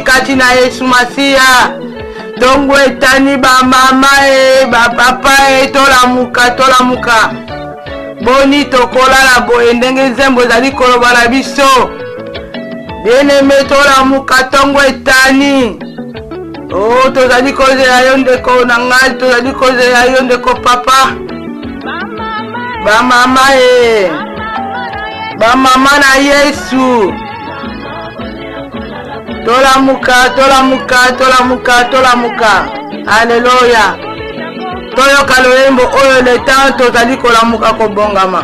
kati na Yesu Masiya. Tongo etani ba mama ba papa tolamuka. Boni tokolala boye ndenge nzembo ezali koloba na biso. Bien-aimé tolamuka tongo etani. Oh, tozali kozela yo ndeko na ngai, tozali kozela yo ndeko papa. Ba mama na Yesu. Tolamuka. Alléluia. Toyoka loyembo oyo le temps tozali kolamuka kobongama.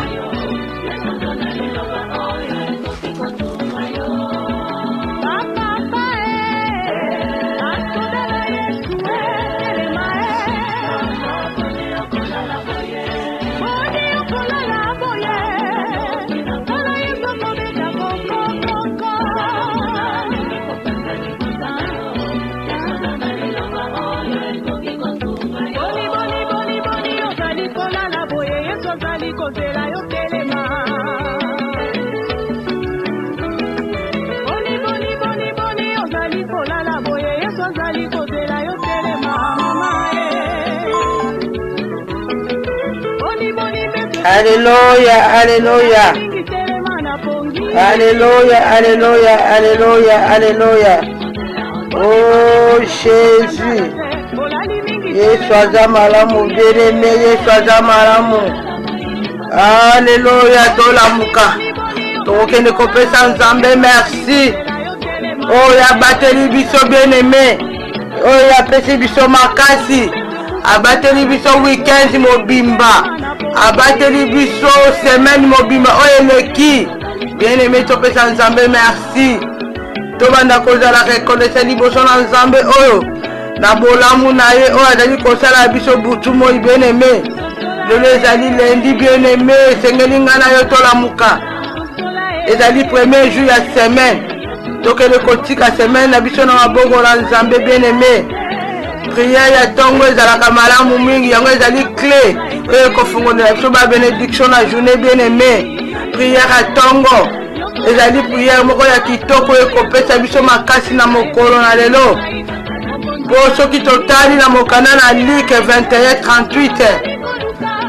Alléluia. Oh Jésus. Yesu azamalamu, bien-aimé, Yesu azamalamu. Alléluia, tolamuka. Tokende kopesa Nzambe merci. Oh ya bateli biso bien-aimé. Oh ya pesi biso makasi. Abateli biso weekend mobimba. Abateli biso semaine mobimba. Oh eleki. Bien-aimé, topesa Nzambe merci. Tobanda kozala reconnaissance liboso na Nzambe oyo. Na bolamu na ye oyo azali kosala biso butu moi bien-aimé. Lelo ezali lundi bien-aimé, sengeli nga na yo tolamuka. Ezali premier jour ya semaine. Tokele kotika semaine na biso na maboko na Nzambe bien-aimé. Prière ya tongo ezalaka malamu mingi, yango ezali clé oyo kofungolela biso ba bénédiction na journée bien-aimé. Prière ya tongo ezali prière moko ya kitoko oyo kopesa biso makasi na mokolo na lelo. Po soki totali na mokanda na Luc 21:38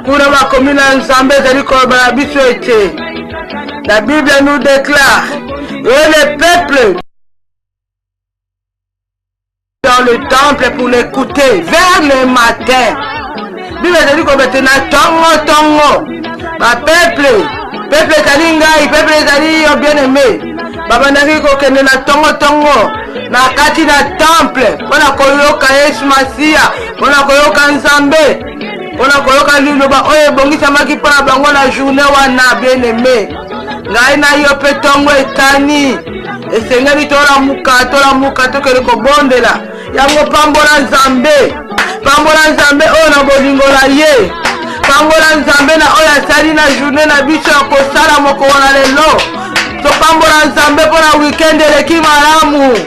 kuna makomi na Nzambe ezali koloba na biso ete la Bible nous déclare et le peuple dans le temple pour l'écouter vers le matin. Bible ezali koloba ete na tongo ba peuple ezali ngai, peuple ezali yo bien-aimé. Babandaki kokende na tongo na kati na temple mpona koyoka Yesu Masiya, mpona koyoka Nzambe, mpona koyoka liloba oyo ebongisamaki mpona bango na journée wana bien-aimé. Ngai na yo mpe tongo etani esengeli tolamuka tokende kobondela yango. Pambola Nzambe oyo na bolingo na ye. Pambola Nzambe na oyo asali na journée na biso ya kosala mokolo na lelo. Topambola Nzambe mpona weekend eleki malamu.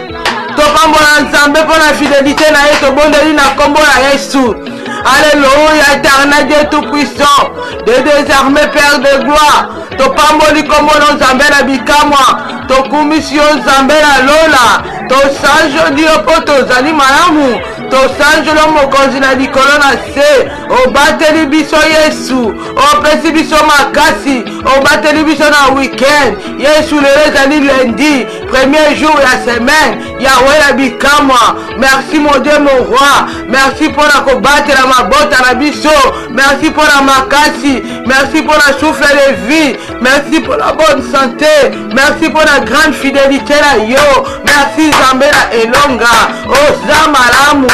Topambola Nzambe mpona fidélité na ye, tobondeli na kombo na Yesu. Alléluia, éternel Dieu tout-puissant, de désormais Père de gloire. Topamboli kombo na Nzambe na bikamwa. Tokumisi yo Nzambe na lola. Tosanjo dio po tozali malamu. Tosanjolo mokonzi na likolo na se. Obateli biso Yesu. Opesi biso makasi. Obateli biso na weekend. Yesu lelo ezali lundi, premier jour ya semaine. Yahweh na bikamwa. Merci mon Dieu mon roi. Merci pour la kobatela mabota na biso. Merci pour la makasi. Merci pour la souffle de vie. Merci pour la bonne santé. Merci pour la grande fidélité na yo. Merci Nzambe na elonga. Oza malamu.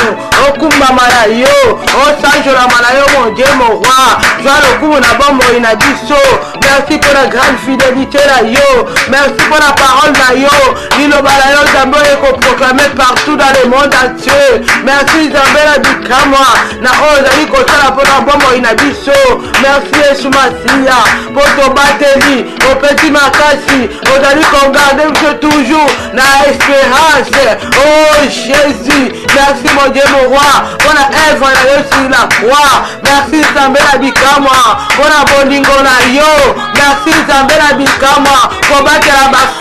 Okumba mala yo. Osanjola mala yo mon Dieu mon roi. Joie le coup na bombo ina biso. Merci pour la grande fidélité na yo. Merci pour la parole na yo. Liloba na yo Nzambe eko proclamer partout dans le monde entier. Merci Nzambe na bikamwa. Na ozali kosala pona bombo ina biso. Merci Yesu Masiya. Poto bateli. Opeti makasi. Ozali kongarde biso toujours na espérance. Oh Jésus. Merci mon Dieu mon roi. Pour la œuvre na yo sur la croix. Merci Nzambe na bikamwa. Pour la bolingo na yo. Merci Nzambe na bikamwa. Pour battre la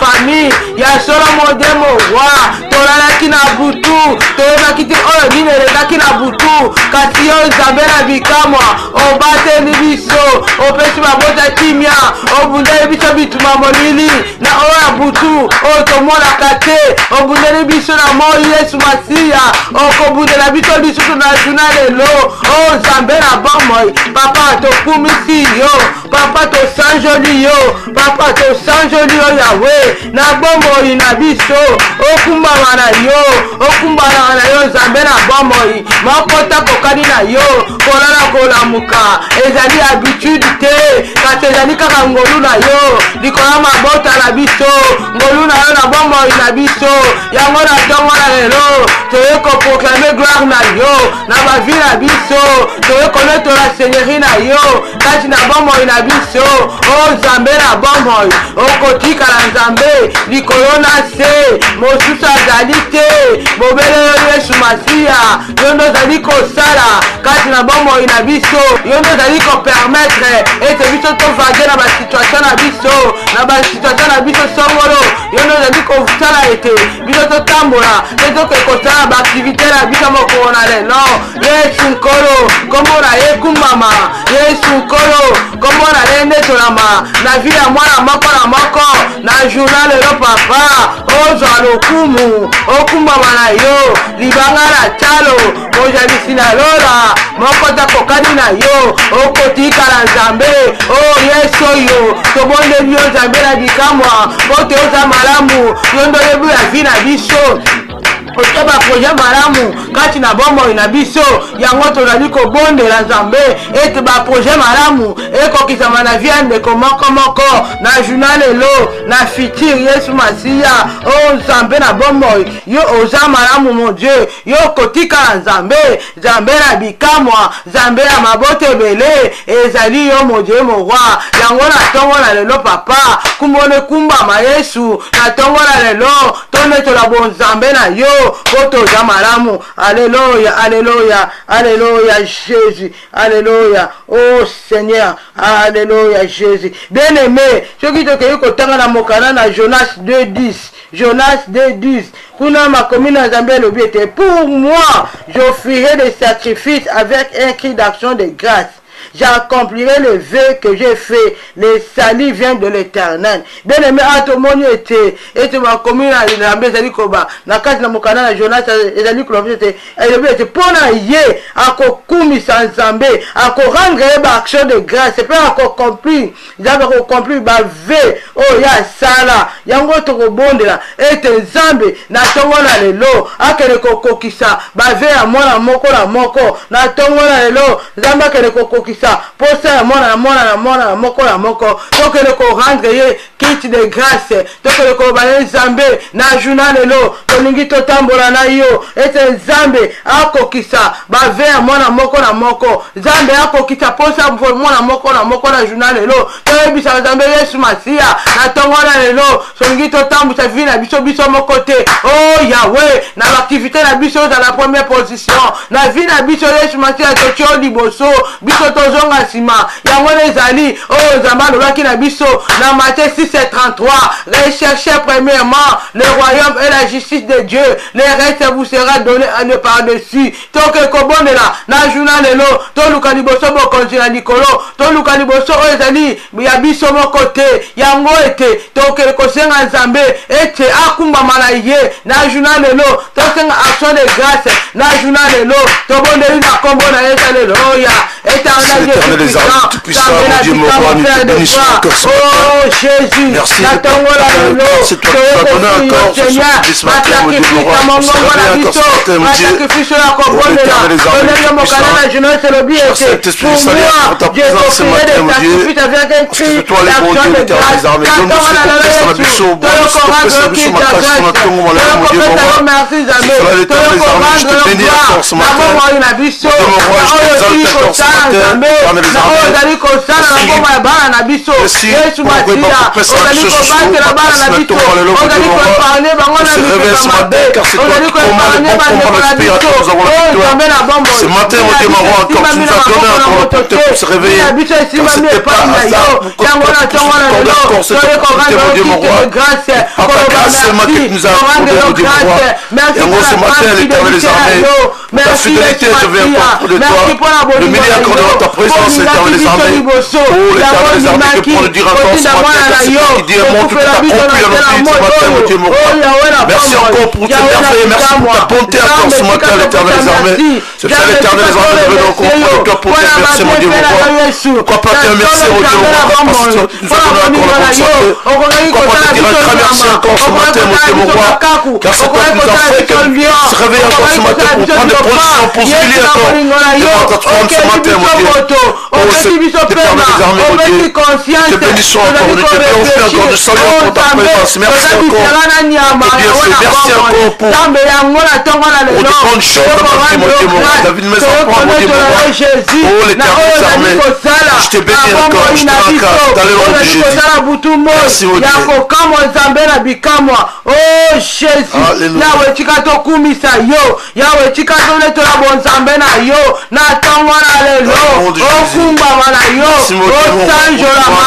famille. Ya solo mon Dieu mon roi. Tolala eleki na butu toyebaki te oyo nini elekaki na butu kasi yo nzambe na bikamwa obateli biso opesi mabota kimia obundeli biso bituma molili na oyo ya butu oyo tomonaka te obundeli biso na moi Yesu Masiya okobundela biso lisusu na juna lelo o nzambe na bomoi papa tokumisi yo papa tosanjoli yo papa tosanjoli yo Yawe na bomoi na biso okumbama na yo okumbama na yo nzambe na bomoi mokota kokani na yo kolala kolamuka ezali habitude te kasi ezali kaka ngolu na yo likolo mabota na biso ngolu na yo na bomoi na biso yango na ntongo na lelo toye koproklame gloire na yo na bavi na biso toye koletola seigneurie na yo kati na bomoi na biso o nzambe na bomoi okotika na nzambe likolo na se mosusu azali te bobele yo Yesu Masiya yo ndo ozali kosala kati na bomoi na biso yo ndo ozali kopermettre ete biso tovage na basituation na biso na basituation na biso songolo yo ndo ozali kosala ete biso totambola te toke kosala baaktivité na biso mokolo na lelo Yesu nkolo kombo na ye kumbama Yesu nkolo kombo na ye ndetolama na vi ya mwana moko na moko na journal lelo papa ozwa lokumu okumbama na yo libanga na talo mojabisi na lola mokota kokani na yo okotika na nzambe o Yesu oyo tobondeli yo nzambe na bikamwa po te oza malamu yo ndo lebu ya vi na biso otaba projet malamu kati na bomoi na biso yango tozali kobondela nzambe ete ba projet malamu ekokisama na vie ndeko moko moko na journal lelo na futur Yesu Masiya o nzambe na bomoi yo oza malamu mon Dieu yo kotika na nzambe nzambe na bikamwa nzambe ya mabote ebele ezali yo mon Dieu mon roi yango na ntongo na lelo papa kumbone kumbama Yesu na ntongo na lelo tonetola bonzambe na yo poto za malamu. Alléluia, alléluia, alléluia Jésus, alléluia, oh Seigneur, alléluia Jésus. Bien aimé, ceux qui te cueillent kotanga na mokana na Jonas 2:10, Jonas 2:10. Kuna ma commune à Zambie le but était pour moi, j'offrirai des sacrifices avec un cri d'action de grâce. J'accomplirai le vœu que j'ai fait. Le salut vient de l'Éternel. Bien aimé, à tout le monde était ma commune à Zambie, Zali Koba. Na kati na mokana na Jonas, Zali Koba, était pour na yé, à kokumi sans Zambie, à ko rendre action de grâce. C'est pas à ko accomplir, ils avaient accompli ba vœu. Oh ya sala, yango to ko bondela. Et Zambie, na tongo na lelo, akere ko kokisa, ba vœu à mona moko la moko, na tongo na lelo, Zambie akere ko kokisa. Posa ya mona moko la moko toke le ko rendre ye kit de grâce toke le ko bale Nzambe na journal lelo tolingi totambola na yo ete Nzambe akokisa bave ya mona moko na moko Nzambe akokisa posa mona moko na moko na journal lelo toyebisa Nzambe Yesu Masiya na tongo na lelo tolingi totambusa vi na biso moko te oh Yahweh na l'activité na biso dans la première position na vi na biso Yesu Masiya tokyo liboso biso zonga sima yango ezali oh Nzambe alobaki na biso na Matthieu 6:33 recherchez premièrement le royaume et la justice de Dieu le reste vous sera donné à ne par-dessus toke kobondela na journal lelo toluka liboso bokonzi na likolo toluka liboso oyo ezali ya biso moko te yango ete toke kosenga Nzambe ete akumbama na ye na journal lelo tosenga action de grâce na journal lelo tobondeli na kombo na Yesu alléluia L'éternel des armes tout-puissant, mon Dieu, mon roi, nous te bénissons encore ce matin. Jésus, merci de ton c'est toi qui vas donner encore ce soir ce matin, mon Dieu, mon roi, pour servir encore ce matin, mon Dieu. Oh, l'éternel des armes tout-puissant, Saint-Esprit salé pour ta présence ce matin, mon Dieu. Parce que c'est toi le bon Dieu, l'éternel des armes. Donne-nous ce qu'on fait sur la biseau, bon Dieu, ce qu'on fait sur la biseau, ma casse, sur notre tombe, mon Dieu, mon roi. C'est cela l'éternel des armes, je te bénis encore ce matin. Mon Dieu, mon roi, je t'exalte encore ce matin. matin, éternel des armées. Merci pour se réveille ce matin, car c'est toi qui commandes le bon combat l'esprit à tous, nous avons la victoire. Ce matin, mon Dieu, m'envoie encore, tu nous as donné encore l'opportunité pour se réveiller, car c'était pas hasard, pour encore cette opportunité, mon Dieu, mon roi. Papa, grâce seulement que tu nous as accordé, mon Dieu, mon roi. Et en gros, ce matin, l'éternel des armées, ta fidélité devient encore de toi. Le milieu accordé dans ta présence, l'éternel des armées. Oh, l'éternel des armées, que pour le dire encore ce matin, car c'est toi qui dis un monde tout accompli dans notre vie ce matin, mon Dieu, mon roi. Merci encore pour tes merveilles, merci pour ta bonté encore ce matin, l'éternel des armées. C'est ça, l'éternel des armées, nous venons encore pour le cœur pour te remercier, mon Dieu, mon roi. Pourquoi pas te remercier, mon Dieu, mon roi, parce que tu nous as donné encore la bonne santé. Pourquoi pas te dire un grand merci encore ce matin, mon Dieu, mon roi, car c'est toi qui nous as fait que se réveiller encore ce matin pour prendre des positions, pour se lier encore devant ta trône ce matin, mon Dieu. Oh, c'est l'éternel des armées, mon Dieu. Te bénissons encore, nous te bénissons encore, nous saluons pour ta présence. Merci encore. Et bien sûr, merci encore pour de bonnes choses dans ta vie, mon Dieu, mon roi. David, mes enfants, mon Dieu, mon roi. Oh, l'éternel des armées. Je te bénis encore, je te l'accorde dans le nom de Jésus. Merci, mon Dieu. Oh Jésus, Yahweh chikato kumisa yo, Yahweh chikato netola bonzambe na yo, na tongo na lelo, okumba wana yo, osanjo lama,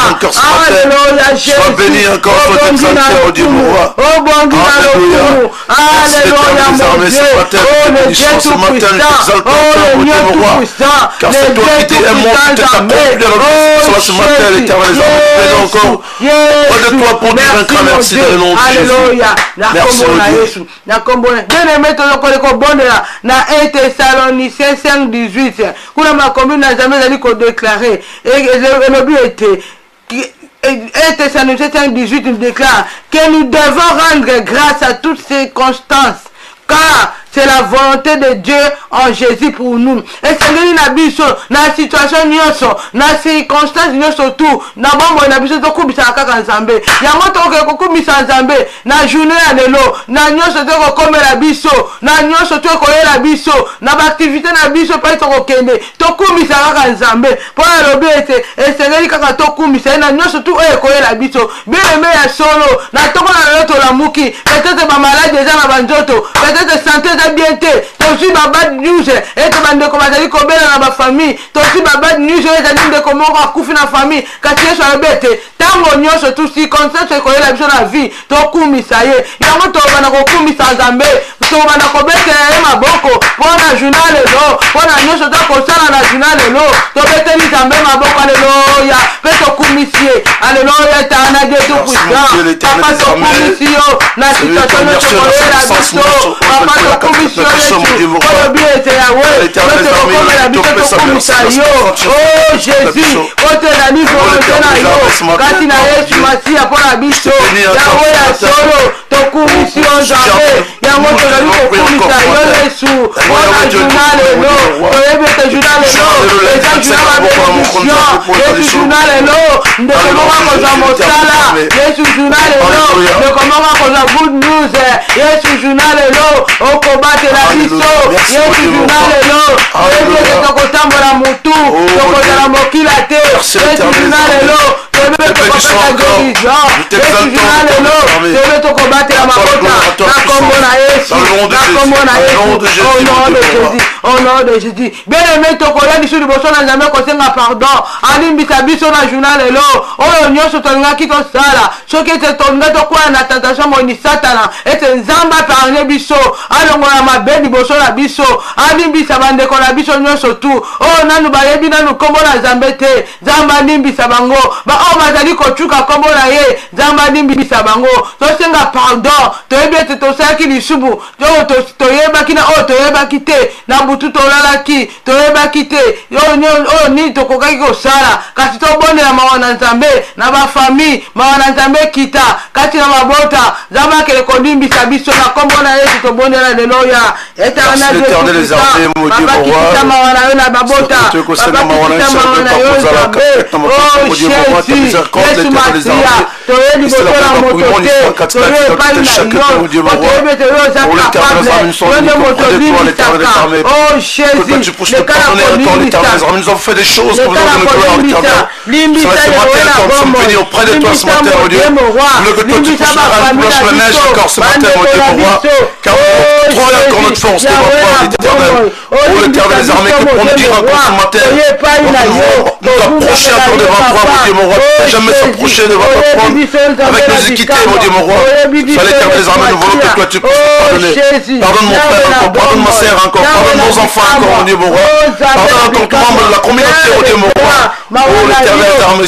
alléluia Jésus, sois béni encore, sois exalté, mon Dieu, mon roi. Alléluia, alléluia mon Dieu, oh le Dieu tout-puissant, oh le Dieu tout-puissant, car c'est toi qui dis un monde qui t'accomplit dans notre ce matin, l'éternel des armées, encore, pas de toi pour dire un grand merci dans le nom de Jésus. Merci Jésus. Bien-aimé, na 1 Thessaloniciens 5:18. Kuna makombi na jamais ali ko déclarer et le but était 1 Thessaloniciens 5:18 nous déclare que nous devons rendre grâce à toutes circonstances car c'est la volonté de Dieu en Jésus pour nous. Et c'est na biso na situation nyonso na circonstance nyonso tout na bombo na biso to kubisa kaka nzambe yango to ko kubisa nzambe na journée ya lelo na nyonso to ko komela biso na nyonso to ko yela biso na ba activité na biso pa to ko kende to kubisa kaka nzambe pour la lobete et c'est kaka to kubisa na nyonso to ko yela biso bien aimé ya solo na to ko na loto la muki peut-être ba malade déjà na banjoto peut-être santé bien te aussi bad news et to bande ko bazali ko bela na ba famille to aussi bad news et tani de ko moko akufi na famille kasi yeso abete tango nyonso tout si concept ko yela biso na vie to kumisa ye yango to bana ko kumisa nzambe to bana ko bete ye maboko pona journal lo pona nyonso to ko sala na journal lo to bete ni nzambe maboko alleluia pe to kumisie alleluia ta na Dieu tout puissant papa to kumisio na situation to ko yela biso papa to kumisio oh Jésus, ote na nivo na yo, kati na Yesu Masia pona biso, Yahweh ya solo, tokumisi onzabe, yango tozali kokumisa yo Yesu, wana journal elo, toyebete journal elo, eza journal bénédiction, Yesu journal elo, ndeko moko koza mosala, Yesu journal elo, ndeko moko koza good news, Yesu journal elo, okobatela biso, Yesu journal elo, oyebete tokotambola mutu, tokozala mokila te, Yesu journal elo, toyebete tokobata guérison, Yesu journal elo, toyebete tokobatela makota, na kombo na Yesu, na kombo na Yesu, au nom de Jésus, au nom de Jésus. Bien aimé tokoya biso liboso na Nzambe kosenga pardon, alimbisa biso na journal elo, oyo nyonso tolingaki tosala, soki ete tolinga tokwala na tentation moni satana, ete Nzambe aparne biso, alongola mabe liboso na biso, alimbisa bandeko na biso nyonso tu, oyo nanu bayebi nanu kombo na Nzambe te, Nzambe alimbisa bango, ba oyo bazali kochuka kombo na ye, Nzambe alimbisa bango, tosenga pardon, toyebi ete tosalaki lisubu, toyebaki na oyo toyebaki te, na butu tolalaki, toyebaki te, oyo nini tokokaki kosala, kasi tobondela mawa na Nzambe, na bafamille, mawa na Nzambe kita, kati na mabota, Nzambe akele kolimbisa biso na kombo na Yesu tobondela lelo ya, l'éternel des armées, mon Dieu, mon roi. Oh Jésus, Yesu Masia, toyebi botola motote, toyebi epai na yo, toyebi toyo oza kapable, toyebi moto limbisaka, Jésus, tu puisses nous pardonner encore, l'Éternel. Nous avons fait des choses pour nous donner gloire, l'Éternel. Ce matin, nous sommes venus auprès de toi ce matin, mon Dieu. Nous voulons que toi tu puisses relâcher la neige encore ce matin, mon Dieu, mon roi. Car nous avons encore notre force devant toi, l'Éternel. Oh, l'Éternel des armées, que pour nous dire encore ce matin, nous approcher encore devant toi, mon Dieu, mon roi. Jamais s'approcher devant ton trône avec nos équités, mon Dieu, mon roi. Sois l'Éternel des armées, nous voulons que toi tu puisses pardonner. Pardonne mon frère encore, pardonne ma sœur encore, pardonne nos enfants encore, mon Dieu, mon roi. Pardonne encore tout membre de la communauté, mon Dieu, mon roi. Oh, l'Éternel des armées,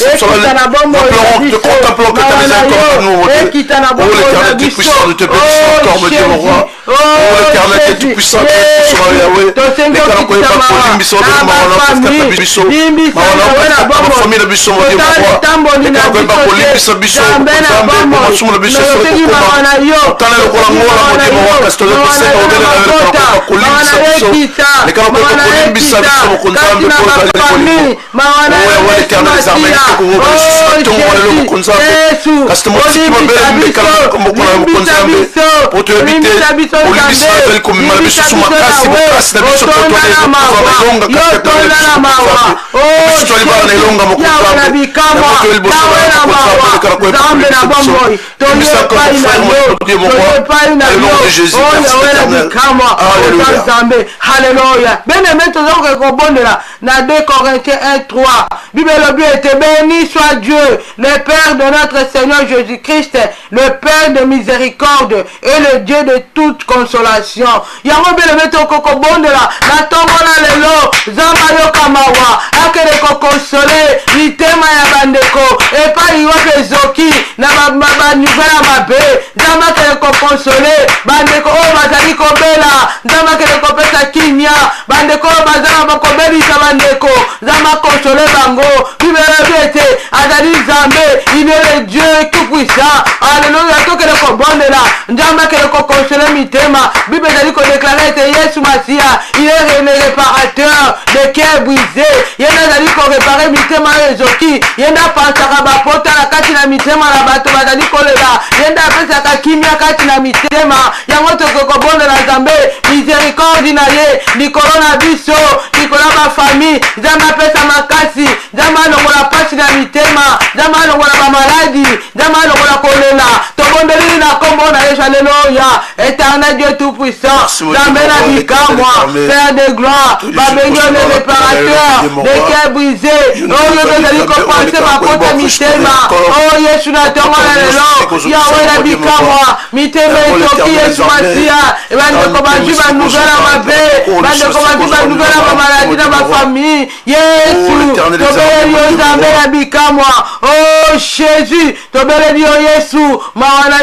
nous contemplons que ta miséricorde pour nous, mon Dieu. Oh, l'Éternel est puissant, nous te bénissons encore, mon Dieu, mon roi. Oh, l'Éternel est tout puissant, tu es puissant, Yahweh. L'Éternel connaît pas pour l'imbisso de Marana, parce que ta bisso. Marana, parce que ta famille de bisso, mon Dieu, mon roi. L'Éternel connaît pas pour l'imbisso, bisso, pour le bisso, sur le bisso, pour comment. T'en es le roi, mon Dieu, mon roi, parce que le bisso, on est là, le roi, pour l'imbisso, bisso. L'Éternel connaît pas pour l'imbisso, bisso, pour qu'on t'en pour le bisso. Oh, l'Éternel des armées, pour qu'on vous ton roi, le qu'on s'en fait. Parce que mon petit qui m'appelle, mais comme on s'en fait, pour te habiter. Ulibisa veli kumima bisu suma kasi bukasi na bisu potole kwa longa katika bisu toli bala na ilonga mkutambe na mtu ilboso na mkutambe kana kwa bisu bisa kwa frère Dieu mon roi au nom de Jésus Alléluia. Alléluia. Bien-aimé, tous les kobondela na 2 Corinthiens 1:3. Bible le but était béni soit Dieu, le Père de notre Seigneur Jésus-Christ, le Père de miséricorde et le Dieu de toute consolation. Yango bien-aimé to kobondela na tongola lelo zamba yo kamawa akele ko consoler litema ya bandeko et pas yoke zoki na ba nouvelle mabe zamba kele ko consoler bandeko o bazali ko bela zamba kele ko pesa kimia bandeko bazala ba ko belisa bandeko zamba consoler bango bibelete azali zambe il est le Dieu tout puissant. Alléluia. To kele ko bondela zamba kele ko consoler mitema Bible azali ko déclarer que Yesu Masia il est le réparateur de cœur brisé. Yena azali ko réparer mitema ezoki yenda pansaka ba pota la kati na mitema la bato bazali ko lela yenda pesa ka kimia kati na mitema yango to ko bondela zambe miséricorde na ye likolo na biso likolo ba famille zamba pesa makasi zamba longola pasi na mitema zamba longola ba maladi zamba longola kolela to bondeli na kombo na Yesu. Alléluia. Éternel Dieu tout puissant zamba na bikamwa Père de gloire babenyo le réparateur de cœur brisé oyo bezali ko penser ba pota mitema oh Yesu na tongo na lelo Yahweh na bikamwa mitema etoki Yesu Masia ebandeko bantu ba nouvelle mabe bandeko bantu ba nouvelle ba maladie na ba famille Yesu tobeli yo zambe na bikamwa oh Jésus tobeli yo Yesu mawana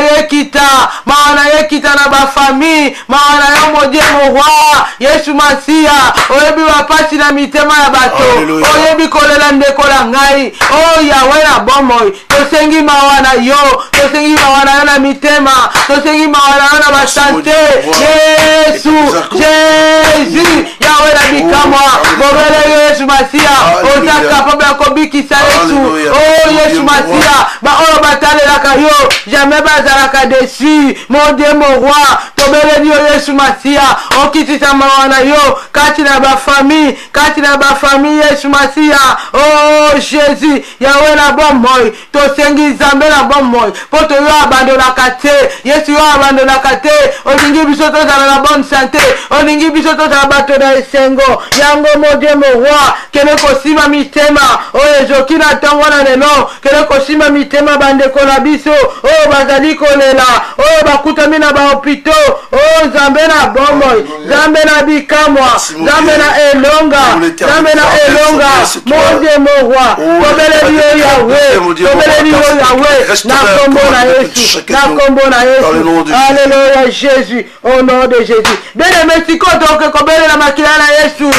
yekita na ba famille mawana yo mon Dieu mon roi Yesu Masia oyebi ba pasi na mitema ya bato oyebi kolela ndeko la ngai oh Yahweh na bomoi tosengi mawana yo na mitema tosengi mawana yo na ba santé Yesu Jésus Yahweh na bikamwa bobele Yesu Masia oza capable ya kobikisa Yesu oh Yesu Masia ba oyo batalelaka yo jamais bazalaka dessus mon Dieu mon roi tobeleli yo Yesu Masia okitisa mawana yo kati na ba famille Yesu Masia oh Jésus Yahweh na bomoi tosengi zambe na bomoi poto yo abandonaka te Yesu yo abandonaka te olingi biso tozala na bonne santé olingi biso tozala bato na esengo yango mon Dieu mon roi kene kosima mitema oyo ezoki na ntongo na lelo kene kosima mitema bandeko na biso oyo bazali kolela oyo bakutami na bahopito oyo zambe na bomoi zambe na bikamwa zambe na elonga mon Dieu mon roi tobeleli yo Yahweh na kombo na Yesu Alléluia Jésus au nom de Jésus bien-aimé sikoyo tokobelela makila na Yesu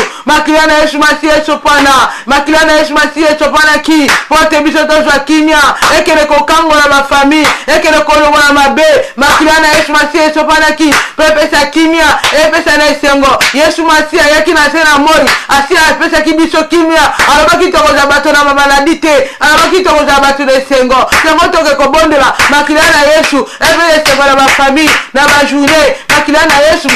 Masia esopana makila na Yesu Masia esopana ki pote biso tozwa kimia ekele kokangola ba famille ekele kolongola mabe makila na Yesu Masia esopana ki pepesa kimia epesa na esengo Yesu Masia yaki na sena moi asia epesa ki biso kimia alobaki tokoza bato na mamaladi te alobaki tokoza bato na esengo yango toke kobondela makila na Yesu epesa esengo na ba famille na ba journée makila na Yesu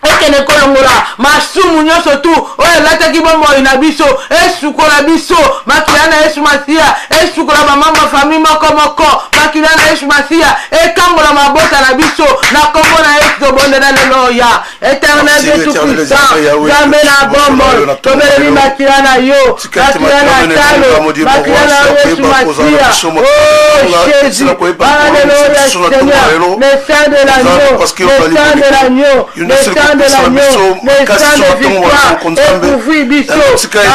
ekene kolongola masumu nyonso tu oyo elataki bomoi na biso esukola biso makila na Yesu Masiya esukola bamama famille moko makila na Yesu Masiya ekangola mabota na biso na kombo na Yesu tobondela lelo ya Éternel Dieu tout-puissant Nzambe na bomoi tobeleli makila na yo makila na talo makila na Yesu Masiya oh Jésus alléluia Seigneur le sang de l'agneau le sang de l'agneau le sang de l'agneau le sang de victoire ekufi biso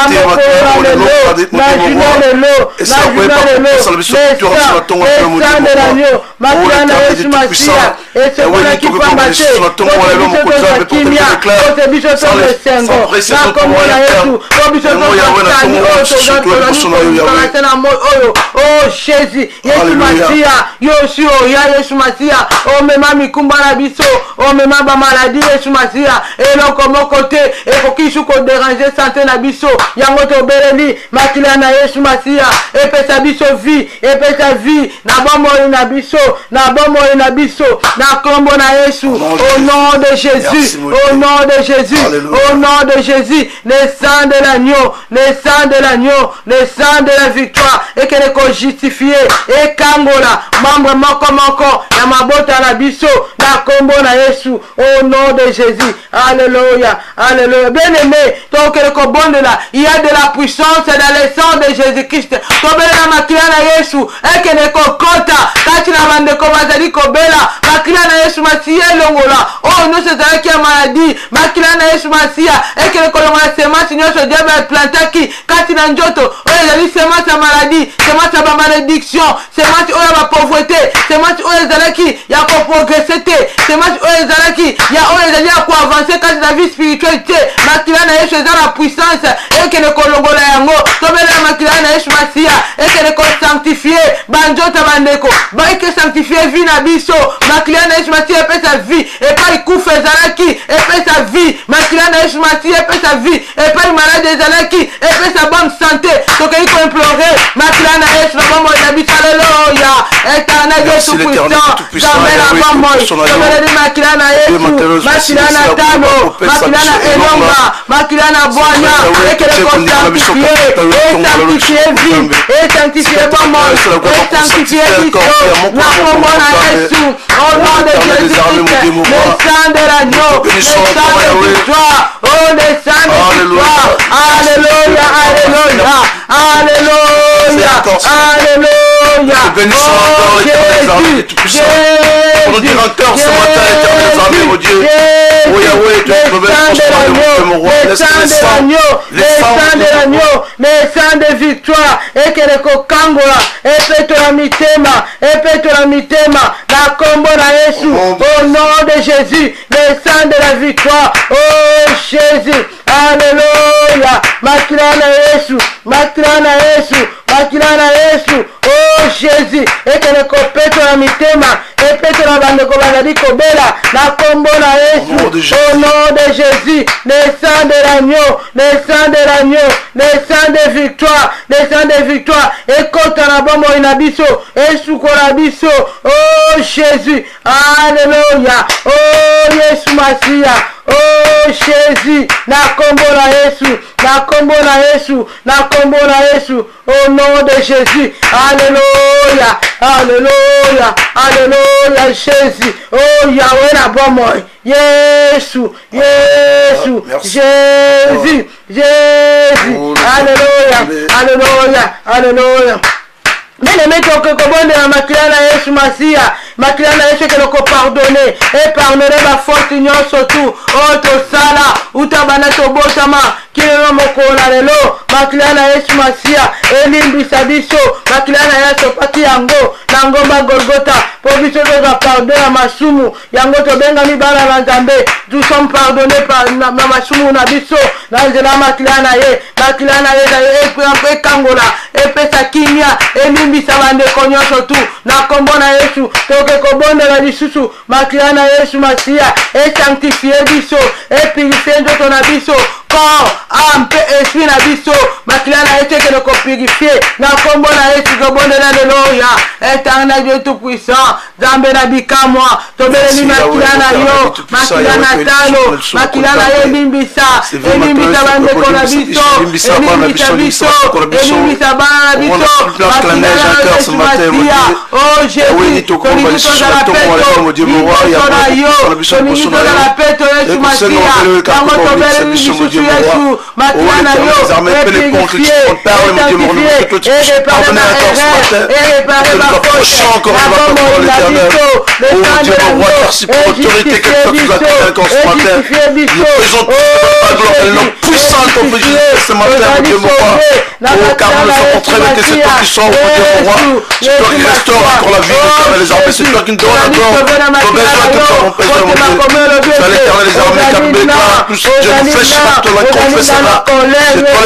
amokolo lelo najuna lelo le sang de l'agneau makila na Yesu Masiya esokolaki pamba te kote biso toza kimia kote biso toza sengo na kombo na Yesu ko biso toza tani oyo tozatolani na moi oyo oh Jésus Yesu Masiya yosi oya Yesu Masiya omema mikumba na biso omema bamaladi Yesu Masiya eloko moko te ekoki su koderange santé na biso yango tobeleli makila na Yesu Masiya epesa biso vie epesa vie na bomoi na biso na bomoi na biso na kombo na Yesu au nom de Jésus au nom de Jésus au nom de Jésus le sang de l'agneau le sang de l'agneau le sang de la victoire et que les justifié et kangola membre moko ya mabota na biso na kombo na Yesu au nom de Jésus alléluia alléluia bien aimé donc le kobondela il y a de la puissance dans le sang de Jésus-Christ tobela makila na Yesu et que les kokota kati na bande ko bazali kobela makila na Yesu Masiya longola oh nous c'est ça qui a maladie makila na Yesu Masiya et que les kolongola semence nyonso diable plantaki kati na njoto oh ezali semence ya maladie semence ya malédiction semence oyo ya pauvreté semence oyo ezalaki ya koprogresse te semence oyo ezalaki ya oyo ezali ya koavancer kati na vie spirituelle te makila na Yesu eza na puissance ekende kolongola yango tobela makila na Yesu Masiya ekende kosanctifie banjota bandeko baike sanctifie vie na biso makila na Yesu Masiya epesa vie epai kufa ezalaki epesa vie makila na Yesu Masiya epesa vie epai malade ezalaki epesa bonne santé tokei koimplore makila na Yesu na bomoi na biso alléluia Éternel Dieu tout-puissant jamais la bomoi tobeleli makila na Yesu makila na talo makila na elonga makila na bwanya ekele kosanctifie esanctifie vie esanctifie bomoi esanctifie biso na kombo na Yesu au nom de Jésus-Christ le sang de l'agneau le sang de victoire oh le sang de victoire alléluia alléluia alléluia alléluia oh Jésus Jésus pour nous dire encore ce matin, Éternel, Seigneur, mon Dieu, oh Yahweh, tu es le sang de l'agneau, le sang de l'agneau, le sang de victoire, et que le kokangola, et peut la mitema, et peut la mitema, la combo na Yesu, au nom de Jésus, le sang de la victoire, oh Jésus, alléluia, makila na Yesu, makila na Yesu, makila na Yesu, oh Jésus, et que le kopete la mitema, et peut la bande kobazali kobela, la combo na Yesu, au nom de Jésus, le sang de l'agneau, le sang de l'agneau, le sang de victoire, le sang de victoire, et quand on a bombo inabiso, et sukola biso, oh Jésus, alléluia, oh Yesu Masiya, oh Jésus, na kombo na Yesu, na kombo na Yesu, na kombo na Yesu, au nom de Jésus, alléluia, alléluia, alléluia, Jésus, oh Yahweh na bomoi, Yesu, Yesu, Jésus, Jésus, alléluia, alléluia, alléluia. Bien-aimé, donc, kobonde na makila na Yesu Masiya, makila na Yesu kele ko pardonner, et pardonner ma faute nyonso tu, oh tosala, utabana tobotama, kilelo mokola lelo, makila na Yesu Masiya, elimbisa biso, makila na Yesu pati yango, na ngomba Golgotha, po biso toza pardon ya masumu, yango tobengami bana na Nzambe, nous sommes pardonnés par na masumu na biso, na nzela makila na ye, makila na ye, kangola, epesa kimia, elimbisa bandeko nyonso tu, na kombo na Yesu, toke kobondela lisusu, makila na Yesu Masiya, esanctifie biso, epurifie nzoto na biso, corps, âme, esprit na biso makila na ye teke ko purifier na kombo na Yesu kobondela lelo ya éternel Dieu tout puissant Nzambe na bikamwa tobeleli makila na yo makila na talo makila na ye limbisa elimbisa bandeko na biso elimbisa biso elimbisa bana na biso makila na Yesu Masia oh Jésus tolingito za la peto tolingito na yo tolingito za la peto Yesu Masia tango tobeleli biso Yesu makila na yo purifier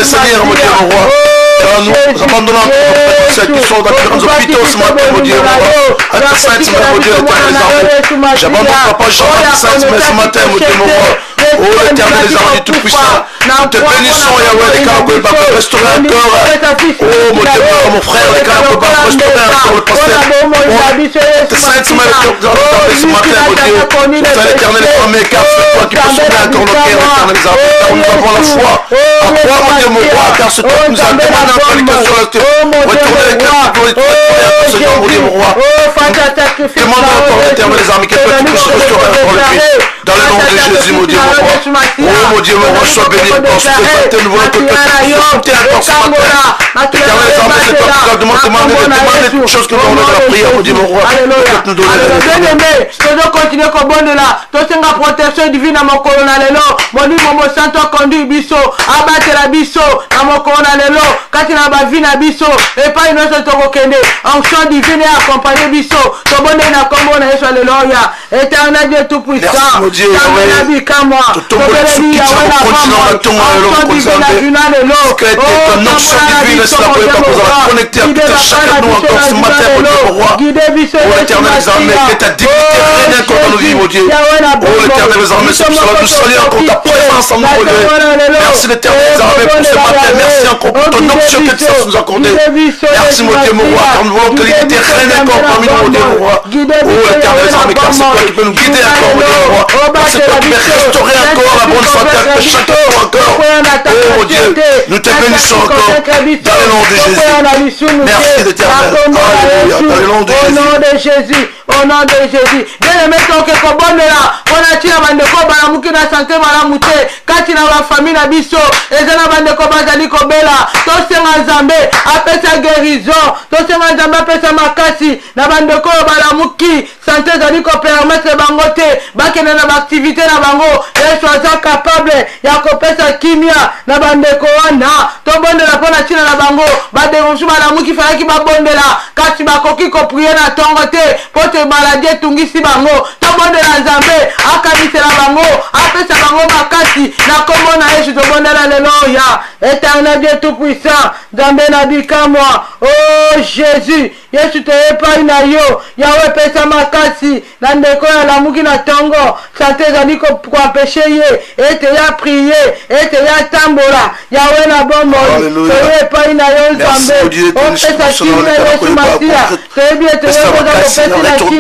Seigneur, mon Dieu, mon roi. Nous abandonnons ceux qui sont dans les hôpitaux ce matin, mon Dieu, mon roi. À ta sainte main, mon Dieu, l'éternel des armées. J'abandonne Papa Jean à ta sainte main ce matin, mon Dieu, mon roi. Oh, l'éternel des armées, tout-puissant. Nous te bénissons, Yahweh, les Karakoï, pour restaurer encore. Oh, mon Dieu, mon frère, les Karakoï, pour restaurer encore le pasteur. Ta sainte main, ce matin, mon Dieu. C'est l'éternel des armées, car c'est toi qui peux sauver encore nos cœurs, l'éternel des armées. Car nous avons la foi. À toi, mon Dieu, mon roi, car c'est toi qui nous a demandé en prédication la terre. Retournez les cœurs, pour les Seigneur, mon Dieu, mon roi. Demandons encore l'éternel des armées, que toi tu puisses restaurer encore le pays. Dans le nom de Jésus, mon Dieu, mon roi. Oh, mon Dieu, mon roi, sois béni dans ce matin. Nous voulons que toi tu puisses compter encore ce matin. L'éternel des armées, c'est toi qui nous a demandé toutes choses que nous avons dans la prière, mon Dieu, mon roi. Nous donner bien-aimé, tu dois continuer comme bon de là. Tu as une protection divine à mon colonel Lelo. Mon Dieu, mon santo conduit biso. Abattre la biso. À mon colonel Lelo. Quand il a ma vie na biso. Et pas une autre tokende. Onction divine et accompagner biso. Tu bonne na combo na Yesu Lelo ya. Éternel Dieu tout puissant. Merci mon Dieu. Tu comme moi. Tu bénis Yahweh la femme. Onction divine à Juna Lelo. Ton onction divine est là pour nous connecter à tout chacun de nous encore ce matin, mon Dieu, mon roi. Oh, l'éternel des armées, que ta dignité règne encore dans nos vies, mon Dieu. Oh, l'éternel des armées, c'est pour cela que nous saluons encore ta présence en nous, mon Dieu. Merci l'éternel des armées pour ce matin. Merci encore pour ton onction que tu sais nous accorder. Merci, mon Dieu, mon roi, car nous voulons que l'unité règne encore parmi nous, mon Dieu, mon roi. Oh, l'éternel des armées, car c'est toi qui peux nous guider encore, mon Dieu, mon roi. C'est toi qui peux restaurer encore la bonne santé de chacun encore. Oh, mon Dieu, nous te bénissons encore dans le nom de Jésus. Merci l'éternel. Alléluia, dans le nom de Jésus. Au nom de Jésus. Au nom de Jésus. Bien-aimé, ton que bon là. On a tiré la bande de combat, la mouki na santé, la mouté. Quand il a la famille, la biso. Et ça la bande de combat, zali kobela. Ton senga zambé, appelle sa guérison. Ton senga zambé, appelle sa makasi. La bande de combat, la mouki. Santé, zali ko permettre bangote. Bakena na activité na bango. Et soit capable. Ya kopé sa kimia. La bande de koana. Ton bon de la pona tina la bango. Ba de ronchuma la mouki fallait ki ba bonde là. Quand tu vas koki ko prier na tongote. Pote maladie tungisi bango. Ton bon de la zambé. Akabise la bango. Apesa bango makasi. Na komo na Yesu to bon de la leloya. Éternel Dieu tout puissant. Zambé na bika moi. Oh Jésus. Yesu te epai na yo. Yahweh pesa makasi. Na ndeko ya la muki na tongo. Santé zali ko empêcher ye. Et te ya prier. Et te ya tambola. Yahweh na bon moi. Te epai na yo Zambé. Oh pesa kimia Yesu Masia. Te bien te yo ko pesa na kimia.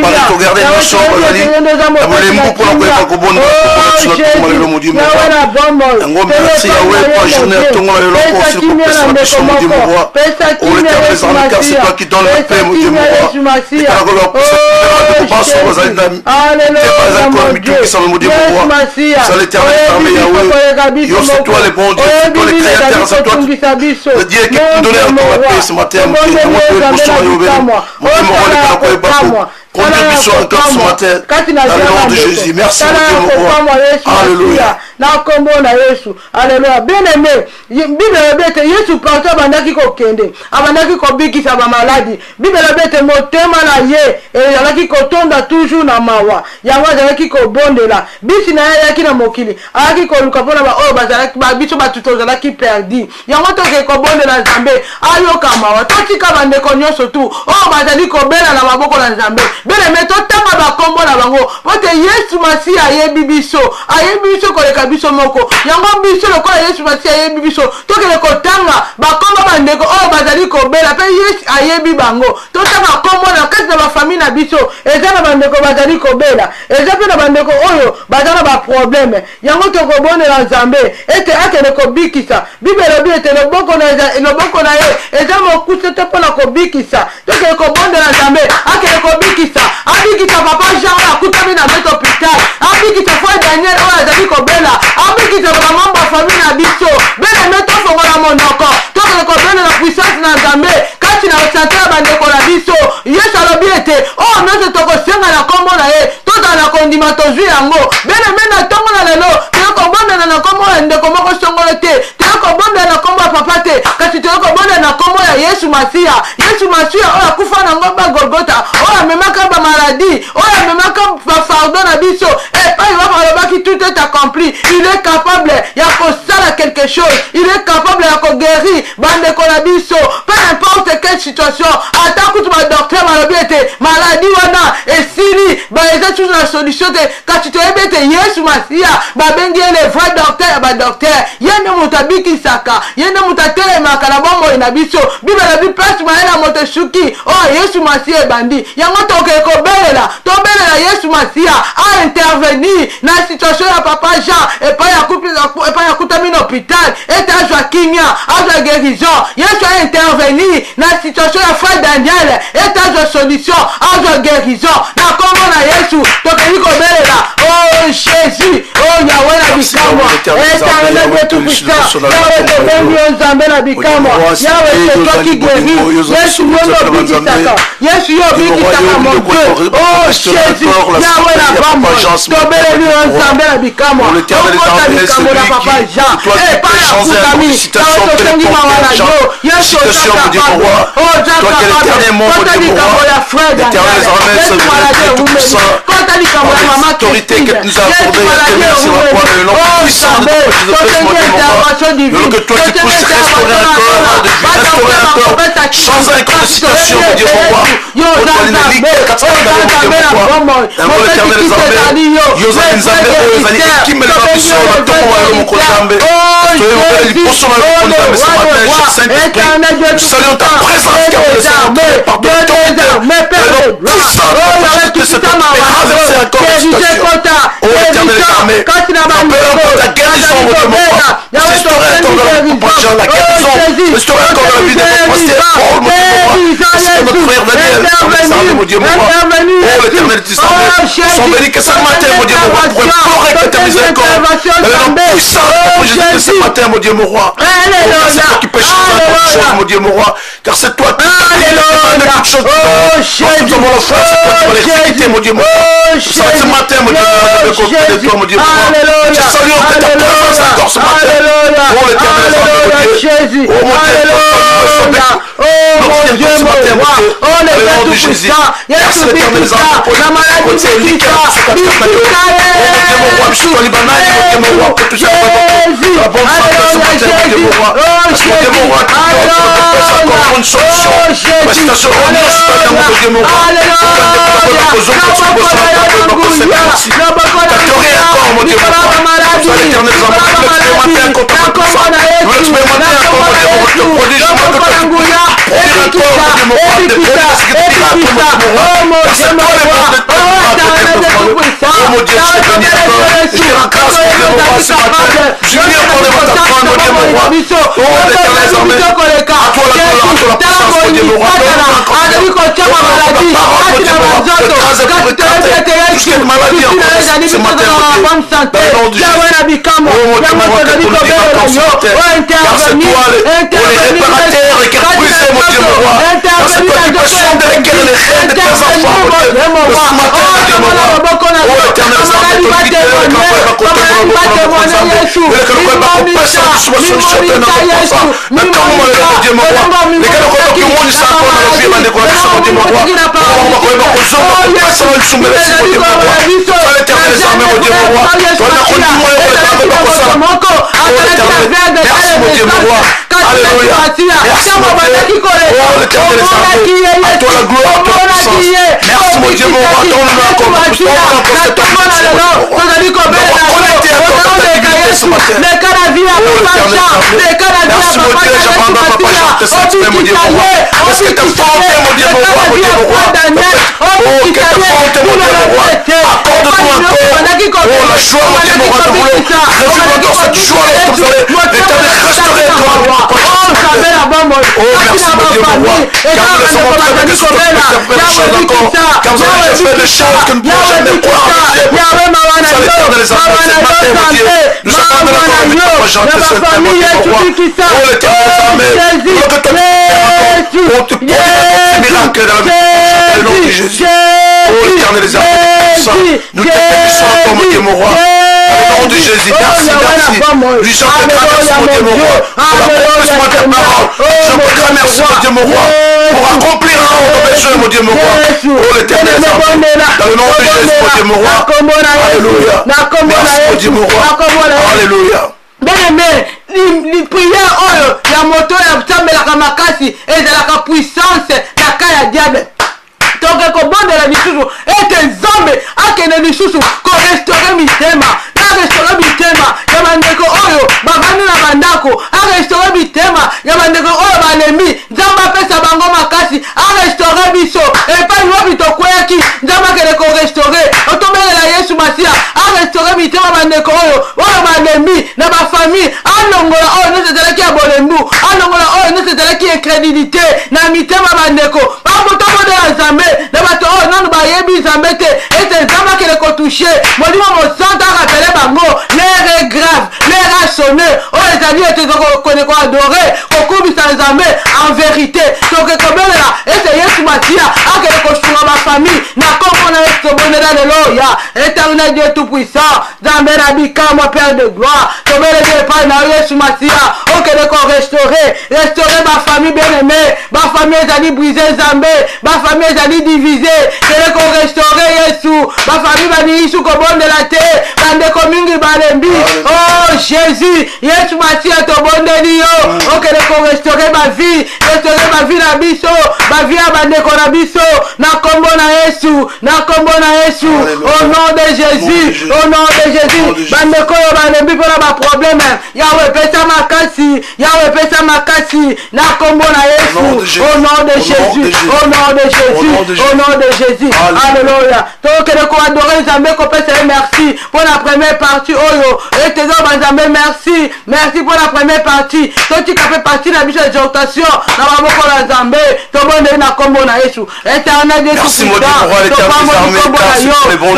Contribution encore ce matin. Dans le nom de Jésus. Merci mon Dieu, mon roi. Alléluia. Alléluia. Bien aimé. Bible bete Yesu partout abandaki ko kende. Abandaki ko bikisa ba maladie. Bible bete motema na ye. Et yalaki ko tonda toujours na mawa. Yango yalaki ko bondela. Bisi na yaki na mokili. Alaki ko lukapona ba o bazalaki ba biso ba tutozalaki perdi. Yango to ke ko bondela Nzambe. Ayo kamawa. Totika bande ko nyonso tu. O bazali ko bela na maboko na Nzambe. Bele meto tanga ba kombo na bango. Pote Yesu Masia ayebi biso. Ayebi biso ko leka biso moko yango biso lokola Yesu Masiya ayebi biso tokele kotanga bakomba bandeko oyo bazali kobela pe Yesu ayebi bango totanga kombo na kati na bafamille na biso eza na bandeko bazali kobela eza pe na bandeko oyo baza na baprobleme yango tokobondela Nzambe ete akende kobikisa Bible elobi ete loboko na ye eza mokuse te mpona kobikisa tokele kobondela Nzambe akende kobikisa abikisa papa Jean akutami na beto hôpital abikisa foi Daniel oyo azali kobela abikisa vraiment bafamille na biso bele tofongola monoko tokele kobela na puissance na Nzambe kati na osante ya bandeko na biso Yesu alobi ete oyo nyonso tokosenga na kombo na ye tozala na kondima tozwi yango bele na ntongo na lelo tokobondela na kombo ya ndeko moko songolo te tokobondela na kombo ya papa te kasi tokobondela na kombo ya Yesu Masiya oyo akufa na ngomba Golgotha oyo amemaka bamaladi oyo amemaka bafardeau na biso epai wapo alobaki tout est accompli il est capable ya kosala quelque chose il est capable ya koguérir bandeko na biso peu importe quelle situation ata kutu badocteur balobi ete maladi wana esili eza toujours na solution te kasi toyebi ete Yesu Masiya babengi ye le vrai docteur ya badocteur ye nde moto abikisaka ye nde moto atelemaka na bomoi na biso Bible elobi place mayela moto esuki oyo Yesu Masiya ebandi yango tokeke kobelela Yesu Masiya a intervenir na situation ya papa Jean epai akutami na hôpital ete azwa kimia azwa guérison Yesu a intervenir na situation ya frère Daniel ete azwa solution azwa guérison na kombo na Yesu tokeli kobelela oh Jésus oh Yahweh na bikamwa Éternel de tout puissant Yahweh tobengi yo Nzambe na bikamwa Yahweh c'est toi qui guéris Yesu yo bikisaka Yesu yo bikisaka mon Dieu oh Jésus Yahweh na bambo tobeleli yo Nzambe na bikamwa okota bikambo na papa Jean epai akutami tawe tosengi mawa na yo Yesu ozaka kota likambo ya frère Daniel Yesu malade erumeli kota likambo ya mama Christine Yesu malade erumeli oh Nzambe tosengi intervention divine tosengi change un corps de situation, mon Dieu, mon roi. Salut ta présence, notre frère Daniel, mon Dieu, mon roi. Oh, l'éternel sont bénis que ce matin, mon Dieu, mon roi, pour implorer que ta miséricorde. Le puissant pour Jésus ce matin, mon Dieu, mon roi. C'est toi qui peux changer toute chose, mon Dieu, mon roi. Car c'est toi qui peux toutes choses. Nous avons la foi, c'est toi qui peux les vérité, mon Dieu, mon roi. Ce matin, mon Dieu, mon roi, de toi, mon Dieu, mon roi. Je salue en fait ta présence encore ce matin. Oh, l'éternel mon Dieu. Oh, mon Dieu, oh Dieu, mon roi, oh le Père tout-puissant, Yesu bikisa, la maladie bikisa, Saint-Esprit, mon Dieu, mon roi. Parce que t'es forté, mon Dieu, mon roi, mon Dieu, mon roi. Oh, que t'es forté, mon Dieu, mon roi. Accorde-nous encore, oh, la joie, mon Dieu, mon roi, de vouloir réjouir encore cette joie lorsque vous allez l'éternel restaurer toi. Oh, merci, mon Dieu, mon roi. Car nous le savons très bien que ce que tu peux faire des choses encore. Car vous avez fait des choses que nous ne pouvons jamais croire, mon Dieu. Ça l'éternel les enfants, c'est matin, mon Dieu. Nous sommes en train de faire avec toi, Jean-Pierre Saint-Esprit, mon Dieu, mon roi. Oh, l'éternel les armées, pour que ton on te produit des miracles dans la vie. Dans le nom de Jésus. Oh, l'éternel les armées, nous te bénissons encore, mon Dieu, mon roi. Au nom de Jésus, merci, merci. Lui, j'en te remercie, mon Dieu, mon roi, pour l'accomplissement de ta parole. Je te remercie, mon Dieu, mon roi, pour accomplir nos besoins, mon Dieu, mon roi. Oh, l'éternel, dans le nom de Jésus, mon Dieu, mon roi. Alléluia. Merci, mon Dieu, mon roi. Alléluia. Bien-aimé, les prières, oh, la moto, la table, la kamakasi, et de la puissance, la kaya diable. Donc, comme bon de la vie, et tes hommes, à que ne nous qu'on restaurer mes thèmes, à restaurer mes thèmes, Yamandeko Oyo, Babani la Bandako, à restaurer mes thèmes, Yamandeko Oyo, Balemi, Zamba Pesa Bango Makasi, à restaurer Biso, et pas une fois, Bito Kweki, Zamba Keleko restaurer, Otombe la Yesu Masia, à restaurer mes thèmes, Yamandeko Oyo, Oyo Balemi, dans ma famille, à Nongola Oyo, nous c'est qui a Bolemou, à Nongola Oyo, nous c'est qui est crédibilité, dans mes thèmes, Yamandeko, à Botombo de la Zambé, dans ma tour, non, Bayebi Zambete, et c'est Zamba Keleko touché, mon dieu, mon sang, à rappeler Bango, l'air est grave, l'air a sonné, oh les amis, qu'on est adoré, qu'on coupe sans jamais, en vérité, donc comme là, essayez de m'attirer, à que les cochons ma famille, n'a pas qu'on a ce bonheur de l'eau, éternel Dieu tout-puissant, Zambé Rabika, mon Père de gloire, comme les deux pas, n'a rien sur Matia, oh que les qu'on restaurer ma famille bien-aimée, ma famille est allée briser Zambé, ma famille est allée diviser, que les qu'on restaurer Yesu, ma famille va dire sous comme bon de la terre, bande community balembi, oh Jésus, Yesu Matia to bon de Dio, oh que les qu'on restaurer ma vie la biso, ma vie à bande qu'on a biso, na combo na Yesu, au nom de Jésus, bande qu'on a balembi pour la problème, Yahweh pesa makasi, na combo na Yesu, au nom de Jésus, alléluia, donc que les qu'on adorer Zambé qu'on peut se merci pour la première partie, Oyo, et tes hommes Zambé, merci pour la première partie, toi tu as fait partie de la mission d'exhortation, dans la moko la Zambé, ton bon Dieu n'a combo na Yesu, éternel Dieu tout puissant, ton bon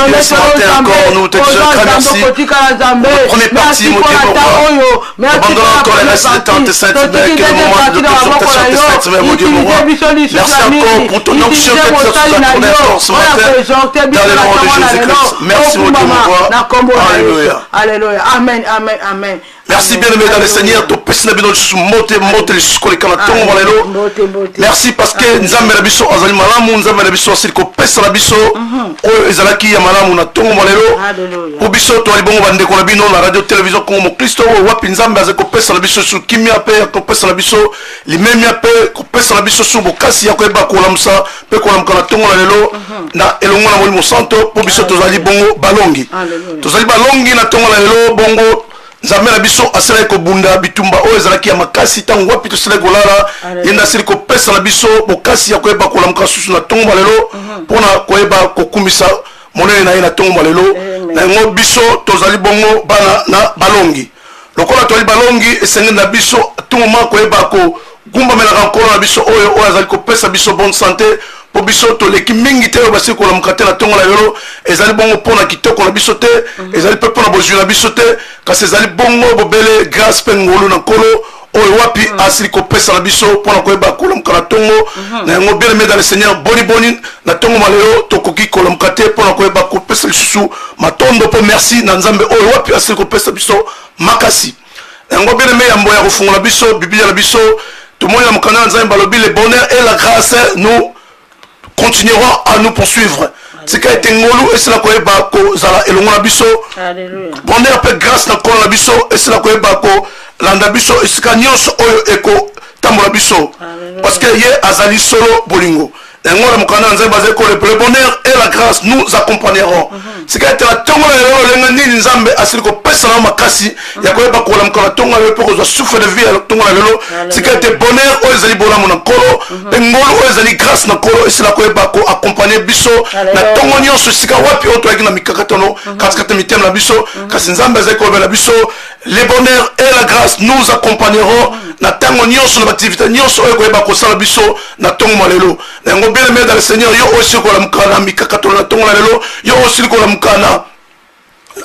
Dieu ce matin encore, nous te disons merci, première partie, mon Dieu, Oyo, merci pour la première partie, mon Dieu, mon roi, merci encore pour ton onction que tu as sur la première force ce matin, dans le nom de Jésus-Christ, merci mon Dieu, mon roi, alléluia, alléluia, amen, amen, amen. Merci bien-aimé dans le Seigneur, merci parce que Nzambe na biso azali malamu, Nzambe na biso asili kopesa na biso oyo ezalaki ya malamu na tongo malelo po biso to libongo bandeko na bino na radio télévision Congo mo Kristo wapi Nzambe azali kopesa na biso su kimia pe kopesa na biso limemia pe kopesa na biso su bokasi ya koyeba kolamsa pe kolamka na tongo malelo na elongo na molimo santo po biso tozali bongo balongi na tongo malelo bongo Nzambe na biso asala ko bunda bitumba o ezalaki ya makasi tango wapi tosala kolala yenda sili ko pesa na biso bokasi ya koyeba kolamka susu na tongo malelo pona koyeba kokumbisa monene na ye na tongo malelo na ngo biso tozali bongo bana na balongi lokola tozali balongi esenge na biso tongo ma koyeba ko gumba melaka nkolo na biso oyo azali ko pesa biso bonne santé po biso toleki mingi te oyo basi kolamka te na tongo na lelo ezali bongo mpona kitoko na biso te ezali mpe mpona bozwi na biso te kasi ezali bongo bobele grâce mpe ngolu na nkolo oyo wapi asili kopesa na biso mpona koyeba kolamka na tongo na yango bien aimé dans le Seigneur boni na tongo malelo tokoki kolamka te mpona koyeba kopesa lisusu matondo mpo merci na Nzambe oyo wapi asili kopesa biso makasi na yango bien aimé yambo ya kofungola biso biblia na biso tomoni na mokanda na Nzambe balobi le bonheur et la grâce nous continuerons à nous poursuivre. C'est qu'a été ngolu et c'est la koyeba ko zala elongo na biso. Bonheur pe grâce na kola na biso et c'est la koyeba ko landa biso et c'est ka nyonso oyo eko tambola biso. Parce que ye azali solo bolingo. Le bonheur et la grâce nous accompagneront. C'est que la tonga la nini nzambe asili ko pesa na makasi ya ko ba ko la mkala tonga le pour ko souffre de vie tonga la lelo. C'est que te bonheur o ezali bola mona kolo pe ngolo o ezali grâce na kolo et cela ko ba ko accompagner biso na tonga nyonso sika wapi o to na mikakatono katikata mitem na biso kasi nzambe ezali ko ba na biso. Le bonheur et la grâce nous accompagneront na tango nyonso na activité nyonso o ko ba ko sala biso na tonga malelo. Na ngo bien aimé dans le Seigneur yo aussi ko la mkala mikakatono na tonga lelo yo aussi ko la mkana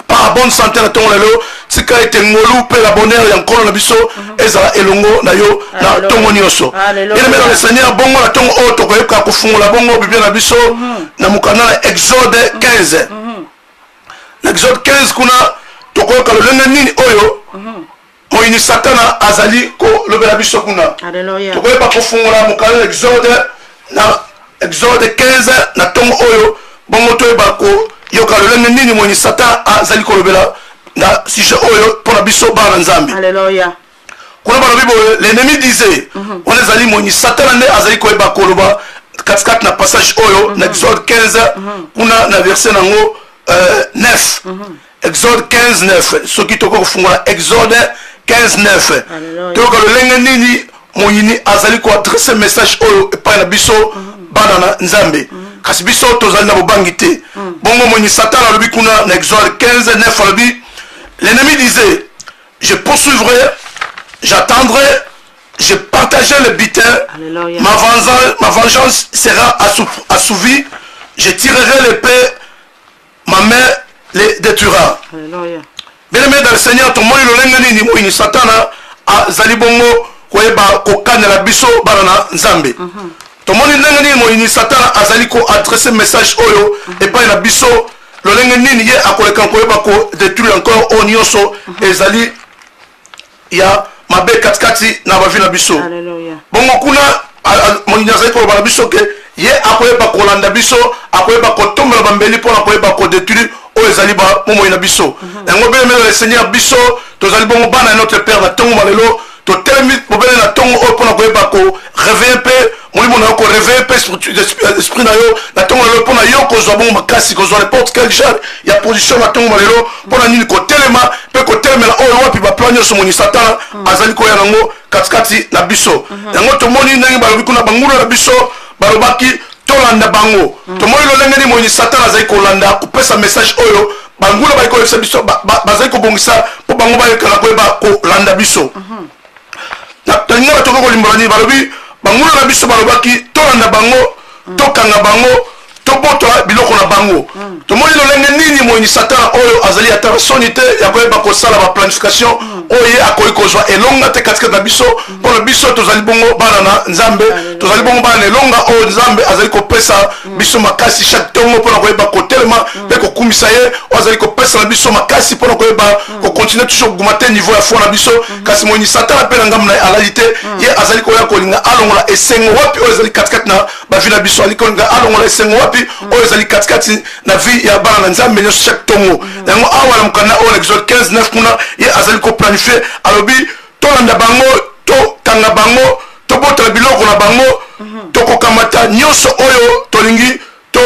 par bonne santé na tonga lelo sika ete ngolu pe la bonheur ya nkolo na biso ezala elongo na yo na tongo nyonso. Bien aimé dans le Seigneur bongo na tongo o to ko yeka ko fungola bongo biblia na biso na mukana na Exode 15. Na Exode 15 kuna to ko ka lenga nini oyo moyini satana azali ko lobela biso kuna. To ko yeka ko fungola mukana na Exode 15 na tongo oyo bongo to yeba ko yoka lolenge nini mwenye satan azali kolobela na sujet oyo pour la biso bana nzambe. Alléluia. Kuna bana bibo l'ennemi disait on ezali mwenye satan ne azali koyeba koloba katikati na passage oyo na Exode 15 kuna na verset nango 9. Exode 15 9 soki toko kufungula Exode 15 9 toka lolenge nini mwenye azali ko adresser message oyo epai na biso bana na nzambe. Kasi biso tozali na bobangi te bongo mwenye satan alobi kuna na Exode 15 9 alobi l'ennemi disait je poursuivrai, j'attendrai, je partagerai le butin, ma vengeance sera assouvie, je tirerai l'épée, ma main les détruira. Bien aimé dans le Seigneur to moi le lenga nini mwenye satan azali bongo koyeba kokanela biso bana na nzambe. Tomoni ndenge nini moyini satan azali ko adresser message oyo epai na biso lolenge nini ye akoleka koyeba ko détruire encore o nyonso ezali ya mabe katikati na bavi na biso. Bongo kuna moyini azali ko ba biso ke ye akoyeba kolanda biso akoyeba ko tombela bambeli pona koyeba ko détruire o ezali ba momoyi na biso. Yango bien le Seigneur biso tozali bongo bana notre Père na tongo malelo to telemi bobele na tongo o pona koyeba ko réveiller pe molimo na ko réveiller pe esprit na yo na tongo lelo pona yo ko zwa bongo makasi ko zwa n'importe quel genre ya position na tongo malelo pona nini ko telema pe ko telemela oyo wapi ba plan nyonso moni satan azali ko ya nango katikati na biso. Yango to moni ndenge balobi kuna bangula na biso balobaki tolanda bango to moni lo ndenge ni moni satan azali ko landa ko pesa message oyo bangula ba ko yesa biso bazali ko bongisa po bango ba yekala ko ba ko landa biso. Na tanga to ko limbalani balobi bangula na biso balobaki tolanda bango tokanga bango tobotola biloko na bango. Tomoni lolenge nini mwenye satan oyo azali ata sonite ya koyeba kosala ba planification oye akoyi kozwa elonga te katika na biso pona biso tozali bongo bana na nzambe tozali bongo bana elonga oyo nzambe azali kopesa biso makasi chaque tongo pona koyeba kotelema pe kokumisa ye azali kopesa na biso makasi pona koyeba ko continuer toujours augmenter niveau ya foi na biso kasi mwenye satan pe na ngamu na alalité ye azali koya kolinga alongola esengo wapi oyo azali katika na ba vie na biso ali kolinga alongola esengo wapi oyo ezali katikati na vie ya bana na nzambe nyonso chaque tongo. Yango awa na mukana oyo na Exode 15 9 kuna ye azali ko planifier alobi tolanda bango tokanga bango tobotala biloko na bango tokokamata nyonso oyo tolingi to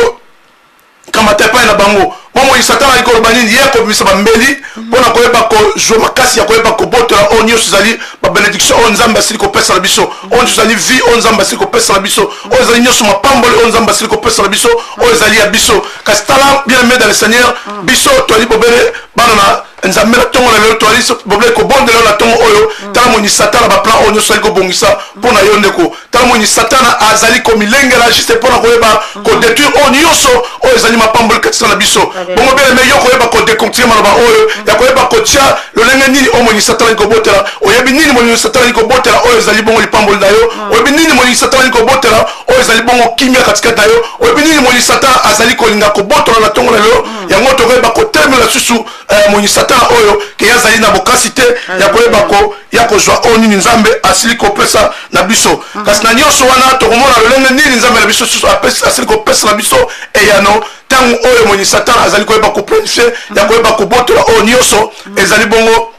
kamata epai na bango. Momo satan ali koloba nini ye kobimisa bambeli mpona koyeba kozwa makasi ya koyeba kobotola oyo nyonso ezali babenediction oyo nzambe asili kopesa na biso oyo nyonso ezali vie oyo nzambe asili kopesa na biso oyo ezali nyonso mapamboli oyo nzambe asili kopesa na biso oyo ezali ya biso kasi tala bien aimé dans le Seigneur biso toali bobele bana na nzambe na tongo na lelo toali bobele kobondela na tongo oyo tala moni satan na baplan oyo nyonso ali kobongisa mpona yo ndeko tala moni satan azali komilengela juste mpona koyeba kodétruire oyo nyonso oyo ezali mapamboli katika na biso bongo bien aimé yo koyeba kodeconstruire maloba oyo ya koyeba kotia lolenge nini oyo moni satan ali kobotela oyebi nini moni satan ali kobotela oyo ezali bongo lipamboli na yo oyebi nini moni satan ali kobotela oyo ezali bongo kimia katikati na yo oyebi nini moni satan azali kolinga kobotola na tongo na lelo yango tokoyeba kotelemela susu moni satan oyo ke azali na bokasi te ya koyeba ko ya kozwa oyo nini nzambe asili kopesa na biso kasi na nyonso wana tokomona lolenge nini nzambe na biso susu asili kopesa na biso eyano tango oyo moni satan azali koyeba koplanifie ya koyeba kobotola oyo nyonso ezali bongo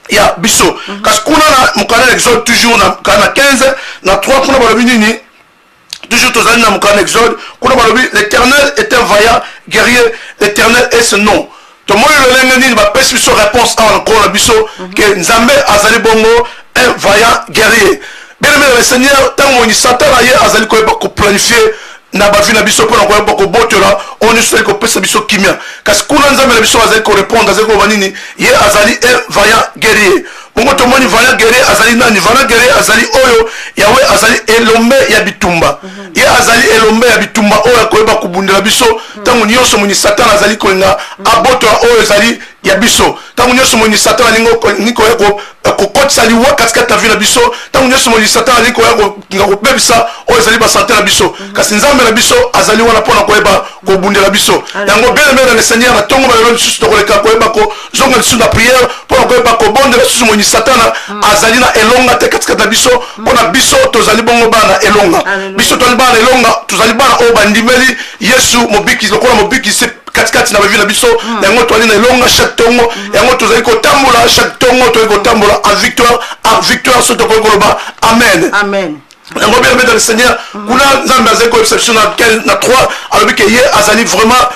ya biso kasi kuna na mokana na Exode toujours na 15 na 3 kuna balobi nini toujours tous allés dans mon Exode. L'Éternel est un vaillant guerrier, l'Éternel est ce nom. Tout le monde va pas sur réponse à encore la biso que Nzambe azali bongo un vaillant guerrier. Bien aimé le Seigneur, tant que Satan a azali ko planifier na ba vie na biso pour ko ko botola on est sur ko pesa biso kimia. Parce que kuna Nzambe na biso azali ko répondre azali ko banini ye azali un vaillant guerrier. Bongo to moni vaillant guerrier azali nani vaillant guerrier azali oyo yawe azali elombe ya bitumba. Ye azali elombe ya bitumba oyo ko ba kubundela biso tango nyonso moni Satan azali ko nga abotola oyo azali ya biso tango nyonso moni Satan alingo niko yako kokotisa liwa katikati na vie na biso tango nyonso moni Satan aliko yako nga kopebisa oyo azali ba santé na biso kasi Nzambe na biso azali wana pona ko eba ko bundela biso yango bien aimé dans le Seigneur na tongo ba lelo susu to koleka ko eba ko zonga susu na prière pona ko eba ko bondela susu moni Satan azali na elonga te katikati na biso pona biso tozali bongo bana elonga biso tozali bana elonga tozali bana oyo bandimeli Yesu mobiki lokola mobiki se katikati na bavila biso yango toali na elonga chaque tongo yango tozali kotambola chaque tongo tozali kotambola en victoire so tokoki koloba amen yango bien dans le Seigneur kuna Nzambe azali koyebisa biso na 3 alobi ke ye azali vraiment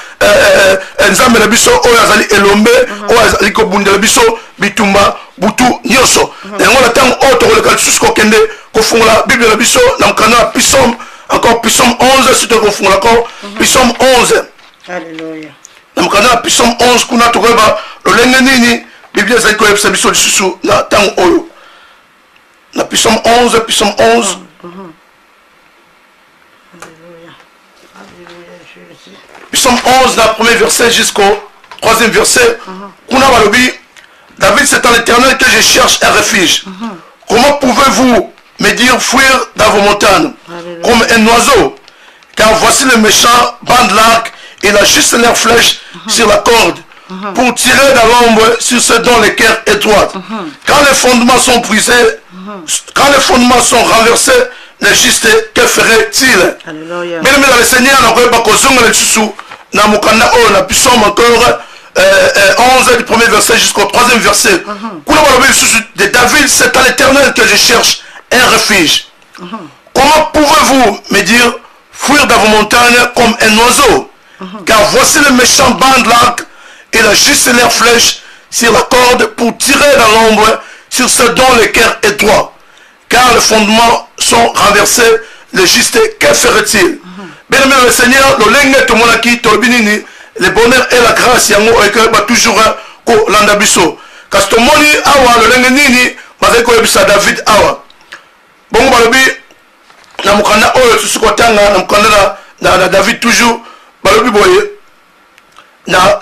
Nzambe na biso oyo azali elombe oyo azali kobundela biso bitumba butu nyonso yango na ntango oyo tokoleka lisusu kokende kofungola bible na biso na mokanda ya Psaume encore Psaume 11 si tokofungola encore Psaume 11 Alléluia. Na mokanda ya Psaume 11 kuna tokoyeba lolenge nini Bible ezali koyebisa biso lisusu na ntango oyo na Psaume 11 Psaume 11 Psaume 11 dans le premier verset jusqu'au troisième verset kuna balobi David c'est en l'Éternel que je cherche un refuge. Comment pouvez-vous me dire fuir dans vos montagnes comme un oiseau? Car voici les méchants bandent l'arc et la juste leur flèche sur la corde pour tirer dans l'ombre sur ceux dont le cœur est droit. Quand les fondements sont brisés, quand les fondements sont renversés, le juste, que ferait-il? Bien aimé dans le Seigneur, on n'a pas besoin de sous na mukanda o na Psaume encore 11 du premier verset jusqu'au troisième verset. De David, c'est à l'Éternel que je cherche un refuge. Comment pouvez-vous me dire fuir dans vos montagnes comme un oiseau? Car voici les méchants bandent l'arc et la juste leur flèche sur la corde pour tirer dans l'ombre sur ceux dont le cœur est droit. Car les fondements sont renversés, le juste, que ferait-il? Bien aimé le Seigneur, le lenge to monaki to binini, le bonheur et la grâce yango et que ba toujours ko landa biso. Parce que moni awa le lenge nini, bazai ko yebisa David awa. Bongo balobi na mukanda oyo tusikotanga na mukanda na David toujours balobi boye na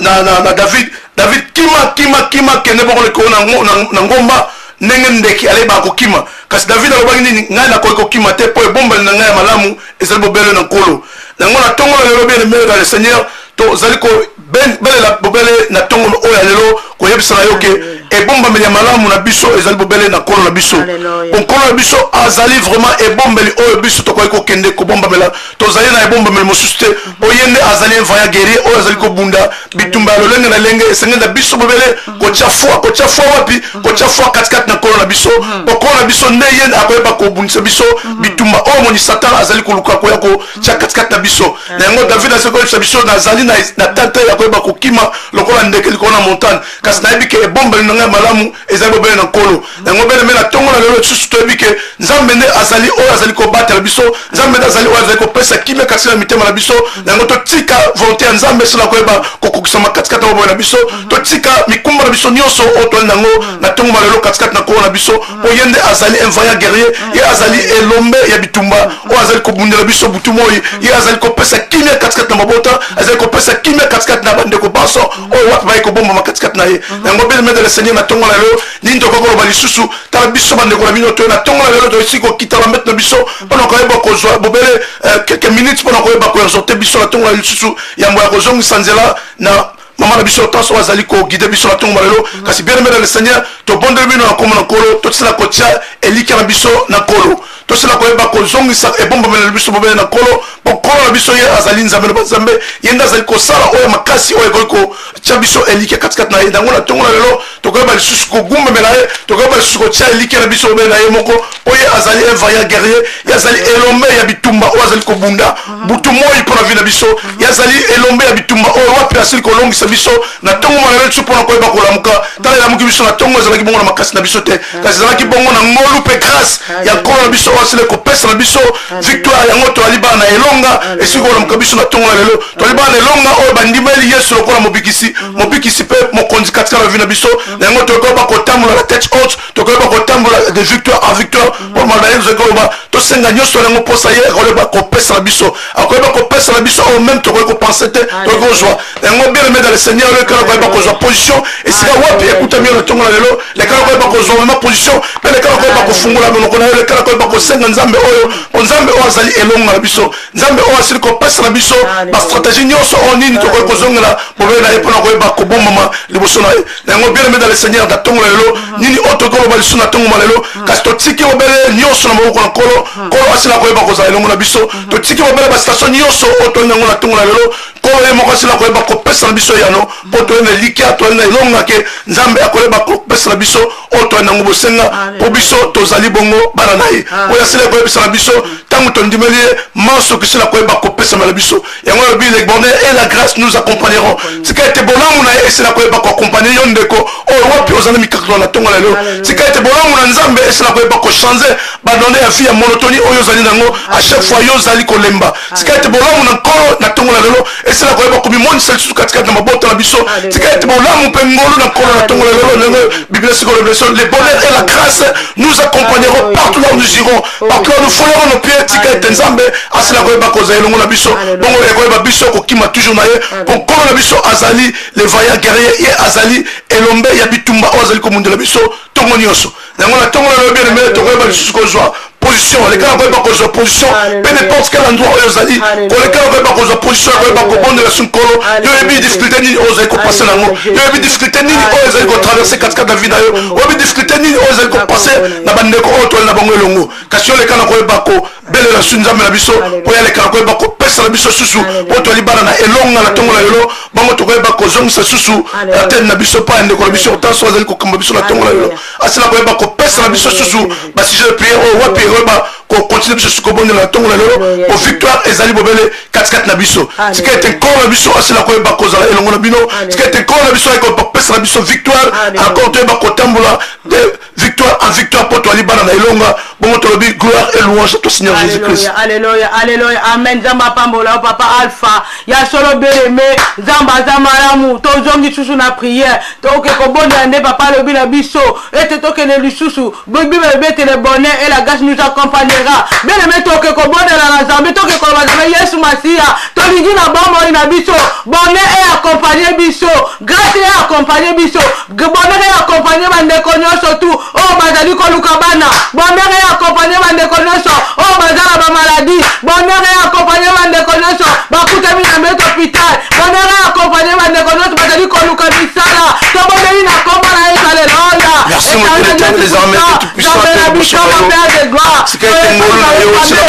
David kima kene bongo le ko na ngomba ndenge ndeki ale ba ko kima kasi David alobaki nini ngai na ko kima te po bomba na ngai malamu ezali bobele na nkolo na ngona tongo na lelo bien aimé dans le Seigneur to zali ko bele la bobele na tongo oyo lelo ko yebisa na yoke e bomba meli malamu na biso ezali bobele na nkolo na biso bon nkolo na biso azali vraiment e bombeli oyo biso to ko kende ko bomba mela to zali na e bomba meli mosuste oyende azali envaya guerrier oyo azali ko bunda bitumba lolenge na lenge sengenda biso bobele ko chafua wapi ko chafua katikati na nkolo na biso nkolo na biso nde yende akoyeba ko bundisa biso bitumba oyo moni Satan azali ko luka ko yako cha katikati na biso na yango David azali ko yebisa biso na zali na tante yakoyeba ko kima lokola ndeke likona montagne kasi na ebike e bomba malamu ezali bobele na nkolo yango bele me na tongo na lelo susu toyebi ke Nzambe nde azali oyo azali kobatela biso Nzambe nde azali oyo azali kopesa kimia kasi na mitema na biso yango totika volonté ya Nzambe sola koyeba kokokisama katikati na bobele na biso totika mikumba na biso nyonso oyo toali nango na tongo na lelo katikati na nkolo na biso po ye nde azali un vaillant guerrier ye azali elombe ya bitumba oyo azali kobundela biso butu moi ye azali kopesa kimia katikati na mabota azali kopesa kimia katikati na bandeko baso oyo wapi bayi kobombama katikati na ye yango bele me de le Seigneur na tongo na lelo nini tokokoloba lisusu tala biso bandeko na bino to na tongo na lelo toyesi kokita bamete na biso mpona koyeba kozwa bobele quelques minutes mpona koyeba koexorte biso na tongo na lisusu yambo ya kozongisa nzela na mama na biso tanso azali koguide biso na tongo na lelo kasi bien aimé dans le Seigneur tobondeli bino na kombo na nkolo totisala kotia elika na biso na nkolo tosala koyeba kozongisa ebombamela na biso bobele na kolo pokolo na biso ye azali nzambe na banzambe ye nde azali kosala oyo makasi oyo ekoki kotia biso elike katikati na ye nango na ntongo na lelo tokoyeba lisusu kogumbamela ye tokoyeba lisusu kotia elike na biso bobele na ye moko oyo azali un vaillant guerrier ye azali elombe ya bitumba oyo azali kobunda butu moi mpo na vi na biso ye azali elombe ya bitumba oyo wapi asili kolongisa biso na ntongo na lelo biso mpona koyeba kolamuka tala elamuki biso na ntongo ezalaki bongo na makasi na biso te kasi ezalaki bongo na ngolu mpe grâce ya nkolo na biso oyo asili kopesa na biso victoire yango toali bana na elonga esili kolamuka biso na ntongo na lelo toali bana na elonga oyo bandimeli yesu lokola mobikisi mpe mokonzi katika na vi na biso na yango tokoyeba kotambola na tête haute tokoyeba kotambola de victoire en victoire mpo maloba ye tozokoloba tosenga nyonso yango mposa ye akoyeba kopesa na biso akoyeba kopesa na biso oyo même tokoki kopense te tokoki kozwa yango bien aimé dans le seigneur oyo ekala koyeba kozwa position esika wapi ekutami yo na ntongo na lelo lekala koyeba kozwa mema position mpe lekala koyeba kofungola monoko na yo lekala koyeba kosenga nzambe oyo po nzambe oyo azali elonga na biso nzambe oyo asili kopesa na biso bastratégie nyonso oyo nini tokoki kozongela mobele na ye mpona koyeba kobombama liboso na ye yango bien aimé dans le seigneur na ntongo na lelo nini oyo tokoki koloba lisusu na ntongo na lelo kasi totiki mobele nyonso na maboko na kolo asila koyeba kozala elongo na biso totiki mobele bastation nyonso oyo toyenda yango na ntongo na lelo kolo ye moko asila koyeba kopesa na biso yano mpo toyenda likia toyenda elonga ke nzambe akoyeba kopesa na biso oyo toyenda yango bosenga mpo biso tozali bongo bana na ye oyo asila koyebisa na biso ntango tondimeli ye manso kisila koyeba kopesama na biso yango alobi le bonheur et la grâce nous accompagneront tika ete bolamu na ye esila koyeba koakompagne yo ndeko oyo wapi ozali mikakolo na ntongo na lelo tika ete bolamu na nzambe esila koyeba kochange badone ya vie ya monotoni oyo ozali nango a chaque fois yo ozali kolemba tika ete bolamu na nkolo na ntongo na lelo esila koyeba komimonisa lisusu katikati na mabota na biso tika ete bolamu mpe ngolu na nkolo na ntongo na lelo ndenge biblia siko révélation le bonheur et la grâce nous accompagneront partout là où nous irons partout là où nous folerons nos pieds tika ete nzambe asila koyeba kozala elongo na biso bongo ekoyeba biso kokima toujours na ye po nkolo na biso azali le vaillant guerrier ye azali elombe ya bitumba oyo azali komundela biso ntongo nyonso yango na ntongo na lelo bien aimé tokoyeba lisusu kozwa position les gars koyeba kozwa position peu n'importe quel endroit oyo ozali koleka koyeba kozwa position koyeba kobondela su nkolo yo yebi difficulté nini oyo ozali kopase nango yo yebi difficulté nini oyo ezali kotraverse katikati na vie na yo oyebi difficulté nini oyo ezali kopase na bandeko oyo toyali na bango elongo kasi yo lekana koyeba kobelela su nzambe na biso po ya lekana koyeba kopesa na biso susu po toyali bana na elonga na ntongo na lelo bango tokoyeba kozongisa susu atene na biso pa ya ndeko na biso otanso azali kokamba biso na ntongo na lelo asila koyeba kopesa na biso susu basujet de prière oyo wapi koyeba kokontinue biso susu kobondela na ntongo na lelo po victoire ezali bobele katikati na biso tika ete nkolo na biso asila koyeba kozala elongo na bino tika ete nkolo na biso akoyeba kopesa na biso victoire encore toyeba kotambola de victoire en victoire po toyali bana na elonga bongo tolobi gloire et louange à ton Seigneur Jésus-Christ. Alléluia, alléluia, amen. Zamba pambola papa alpha ya solo bérémé zamba zamalamu tozongi susu na prière toke kobonda nde papa lobi na biso ete toke ne lisusu bibi bete le bonheur et la grâce nous accompagnera bien aimé toke kobonda na nzambe toke koloba na Yesu Masia tolingi na bombo na biso bonheur et accompagner biso grâce et accompagner biso bonheur et accompagner bandeko nyonso tu oh bazali koluka bana bonheur et accompagner bandeko nyonso oh bazala ba maladie bonheur et accompagner bandeko nyonso bakutami na meto hôpital bonheur et accompagner bandeko nyonso bazali koluka misala tobondeli na kombo na Yesu alléluia. Merci mon Dieu l'éternel les armées tout puissant Père de gloire c'est que tu nous là yo c'est la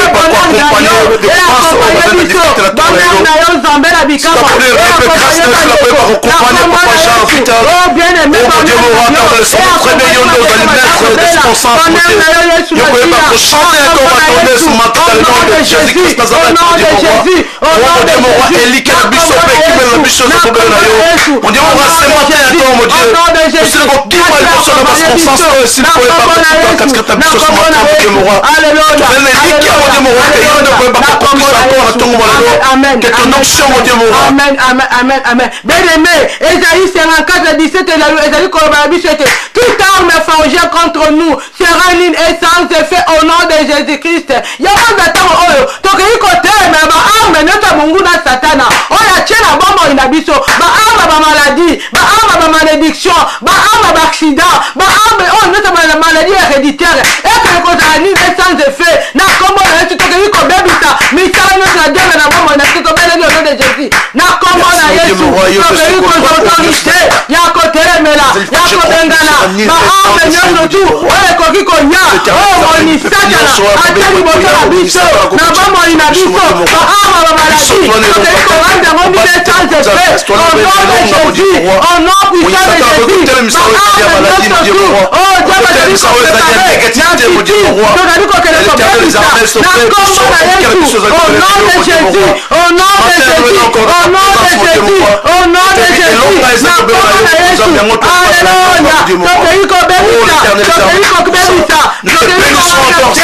pour accompagner de dépenses au bazala de difficulté la tombe na yo zambé la bikama oh bien aimé mon Dieu mon roi dans le sang très bien yo nous allons mettre des responsables yo pouvez pas chanter encore à ton ce matin dans le nom de Jésus-Christ Nazareth mon Dieu mon roi Élie qui a biso pe qui met la biso de problème là yo mon Dieu on va se monter à toi mon Dieu c'est le qui va le sur la responsable s'il faut pas quand tu as biso ce matin mon Dieu mon roi alléluia Élie qui a mon Dieu mon roi que yo ne peut pas comprendre encore à ton moment que ton onction mon Dieu mon roi amen amen amen amen bien aimé Ésaïe 54 17 Ésaïe koloba biso toute arme forgée contre nous sera nulle et sans effet au nom de Jésus-Christ. Yama zatamo oyo tokei kotelema ba arme nyonso mungu na satana oyo achela bombo ina biso ba arme ba maladie ba arme ba malédiction ba arme ba accident ba arme oyo nyonso ba maladie héréditaire ekele kozala nini sans effet na kombo na Yesu tokei kobebisa misala nyonso na diable na bombo na biso tobeleli au nom de Jésus na kombo na Yesu tokei kozwa autorité ya kotelemela ya kobengana ba arme nyonso tu oyo ekoki koya omoni satana atali boto na biso na bomoi na biso baarme bamaladi tokeli korendre yango mine sans effet au nom de Jésus au nom puissant de Jésus baarme nyonso tu oh Dieu bazali koprepare na kiti tozali kokende kobebisa na kombo na Yesu au nom de Jésus au nom de Jésus au nom de Jésus au nom de Jésus na kombo na Yesu alléluia tokeli kobebisa tokeli kobebisa tokeli koprepare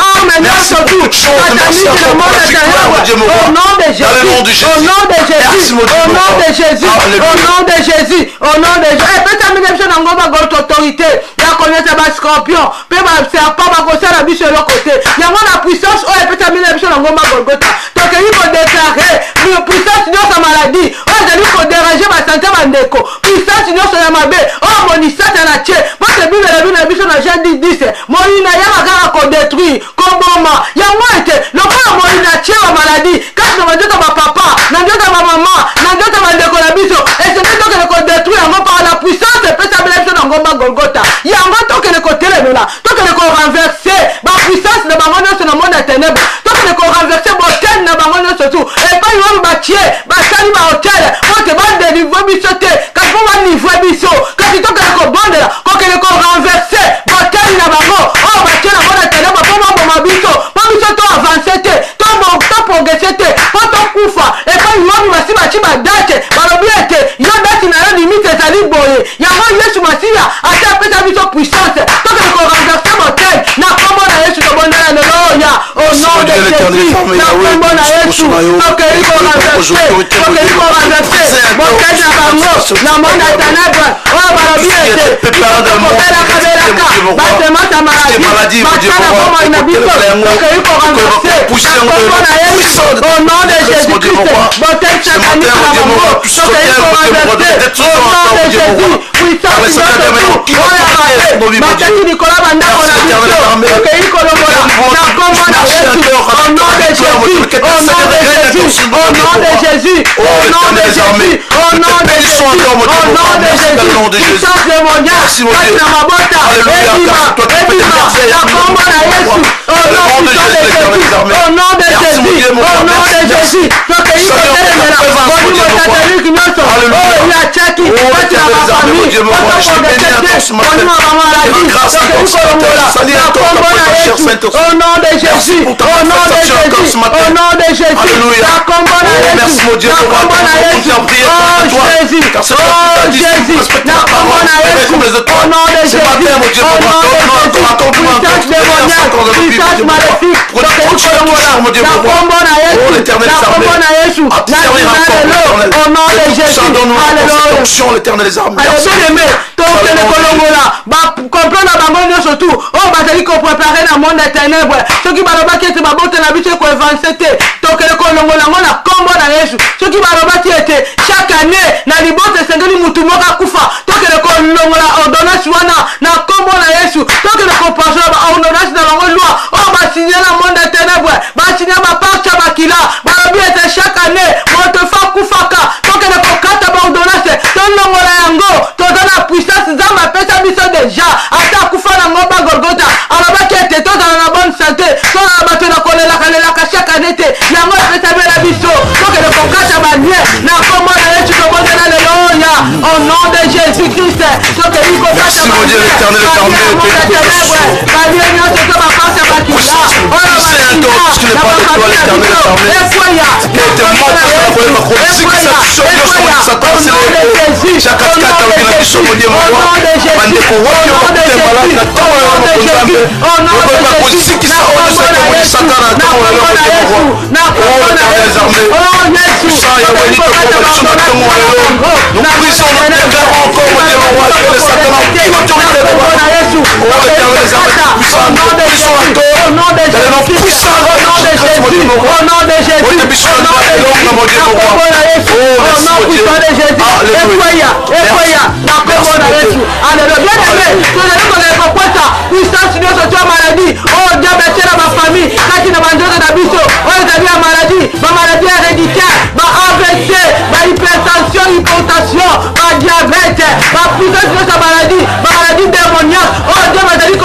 baarme nyonso tu sataniste le monde intérieur au nom de Jésus au nom de Jésus au nom de Jésus au nom de Jésus au nom de Jésus epesa mine biso nango bagoto autorité ya konyesa bascorpion mpe baserpent bakosala biso eloko te yango na puissance oyo epesa mine biso nango bagolgota tokeli kodeklare puissance nyonso maladie oyo ezali koderange basante bandeko puissance nyonso ya mabe oyo monisata na tie po te bibele bino biso na Jean 10 molina yaka kaka kodétruire koboma yango ete lokola molina tie ba maladie kasi na banzoto bapapa na nzoto bamama na nzoto bandeko na biso esenge tokende kodétruire yango par la puissance epesa bino biso nango bagolgota yango tokende kotelemela tokende korenverse bapuissance na bango nyonso na monde ya ténèbre tokende korenverse botene na bango nyonso tu epai oyo batie basali bahotele po te badelivre biso te kasi po banivre biso kasi tokende kobondela kokende korenverse botene na bango oyo batie na monde ya ténèbre po baboma biso po biso to avance te to progresse te po tokufa epai oyo basi batie badate balobi ete yo dati na yo limite ezali boye yango Yesu masiya ate apesa biso puissance tokende korenverse botene na kombo na Yesu tobondela leloya au nom de Jésus na kombo na Yesu tokeli korenverse botene na bango na monde ya ténèbre oyo balobi ete kobelaka batemata maladie batala bomoi na biso tokeli korenverse na kombo na Yesu au nom de Jésus-Christ botene satanique na bango tokeli korenverse au nom de Jésus puissance nyonso oyo bataki likolo bandako na biso tokeli kolongola na kombo na Yesu au nom de Jésus au nom de Jésus au nom de Jésus au nom de Jésus au nom de Jésus au nom de Jésus puissance démoniaque kasi na mabota ebima na kombo na Yesu au nom puissant de Jésus au nom de Jésus au nom de Jésus tokeli kotelemela bolimo satanique nyonso oyo ya chaki kati na bafamille bolimo bamaladi tokeli kolongola na kombo na Yesu au nom de Jésus au nom de Jésus au nom de Jésus na kombo na Yesu na kombo na Yesu oh Jésus oh Jésus na kombo na Yesu au nom de Jésus au nom de Jésus puissance démoniaque puissance maléfique tokeli kolongola na kombo na Yesu na kombo na Yesu na lelo au nom de Jésus alléluia bien-aimé tokende kolongola bakomprendre na bango nyonso tu oyo bazali koprépare na monde ya ténèbre soki balobaki ete babote na biso ekoevanse te tokende kolongola yango na kombo na Yesu soki balobaki ete chaque année na liboso esengeli mutu moko akufa tokende kolongola ordonnance wana na kombo na Yesu tokende kopasola baordonnance na bango loi oyo basigne na monde ya ténèbre basigne baparti ya bakila balobi ete chaque année moto fa kufaka tokende kokata baordonnance tolongola yango toza na puissance nzambe apesa biso deja ata akufa nango bagolgota alobaki ete tozala na bonne santé tozala bato na kolelaka chaque année te yango epesa bela biso tokende kokata banie na kombo na Yesu tobondela leloya au nom de Jésus-Christ tokende kokata banie nyonso to baparti ya bakila oyo puissance nyonso to maladie oyo diable atiela bafamille kati na banzoto na biso oyo ezali ya maladie bamaladie héréditaire ba-AVC ba-hypertension badiabete bapuissance nyonso ya maladie démoniaque oyo diable azali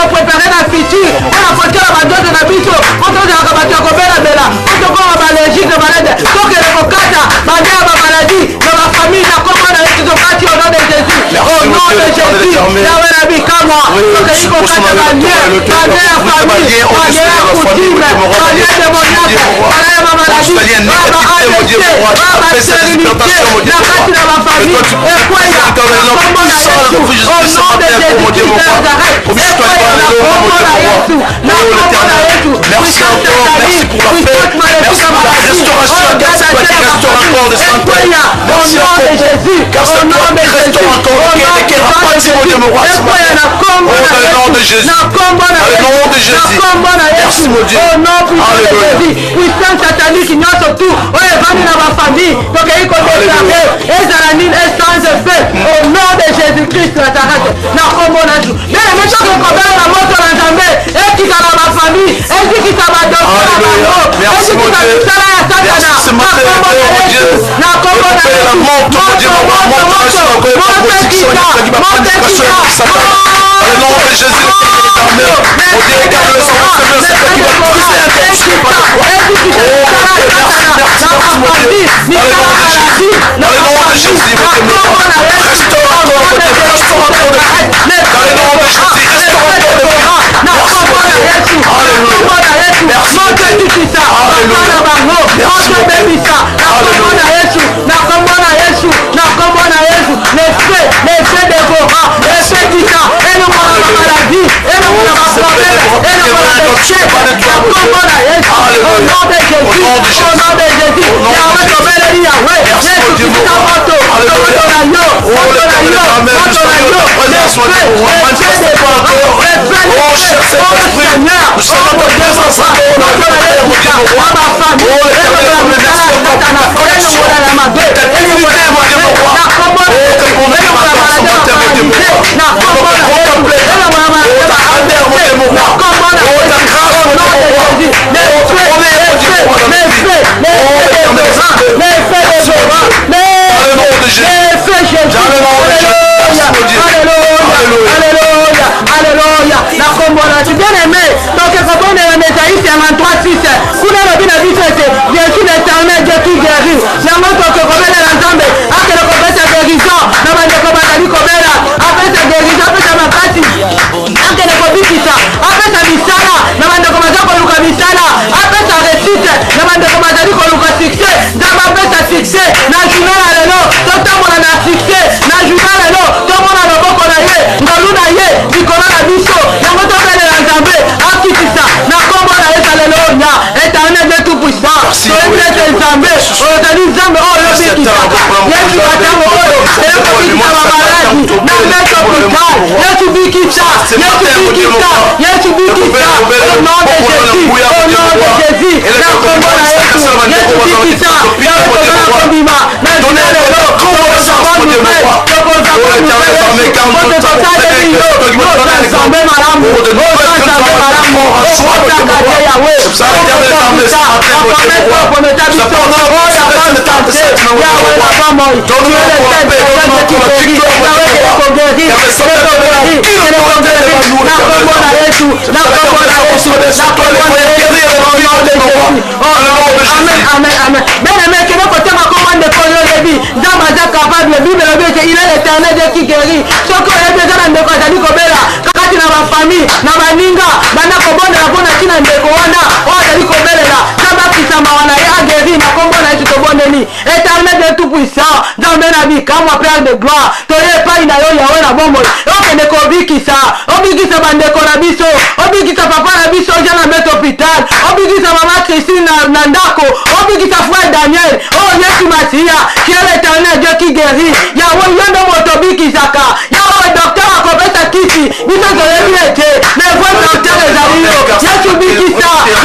de gloire toye pa ina yo yawe na bombo okende kobikisa obikisa bandeko na biso obikisa papa na biso jana meto hôpital obikisa mama Christine na ndako obikisa frère Daniel oh Yesu Masia qui est l'éternel Dieu qui guérit yawe yondo moto bikisaka yawe docteur akopesa kiti biso toyebi ete mais votre docteur ezali yo Yesu bikisa oh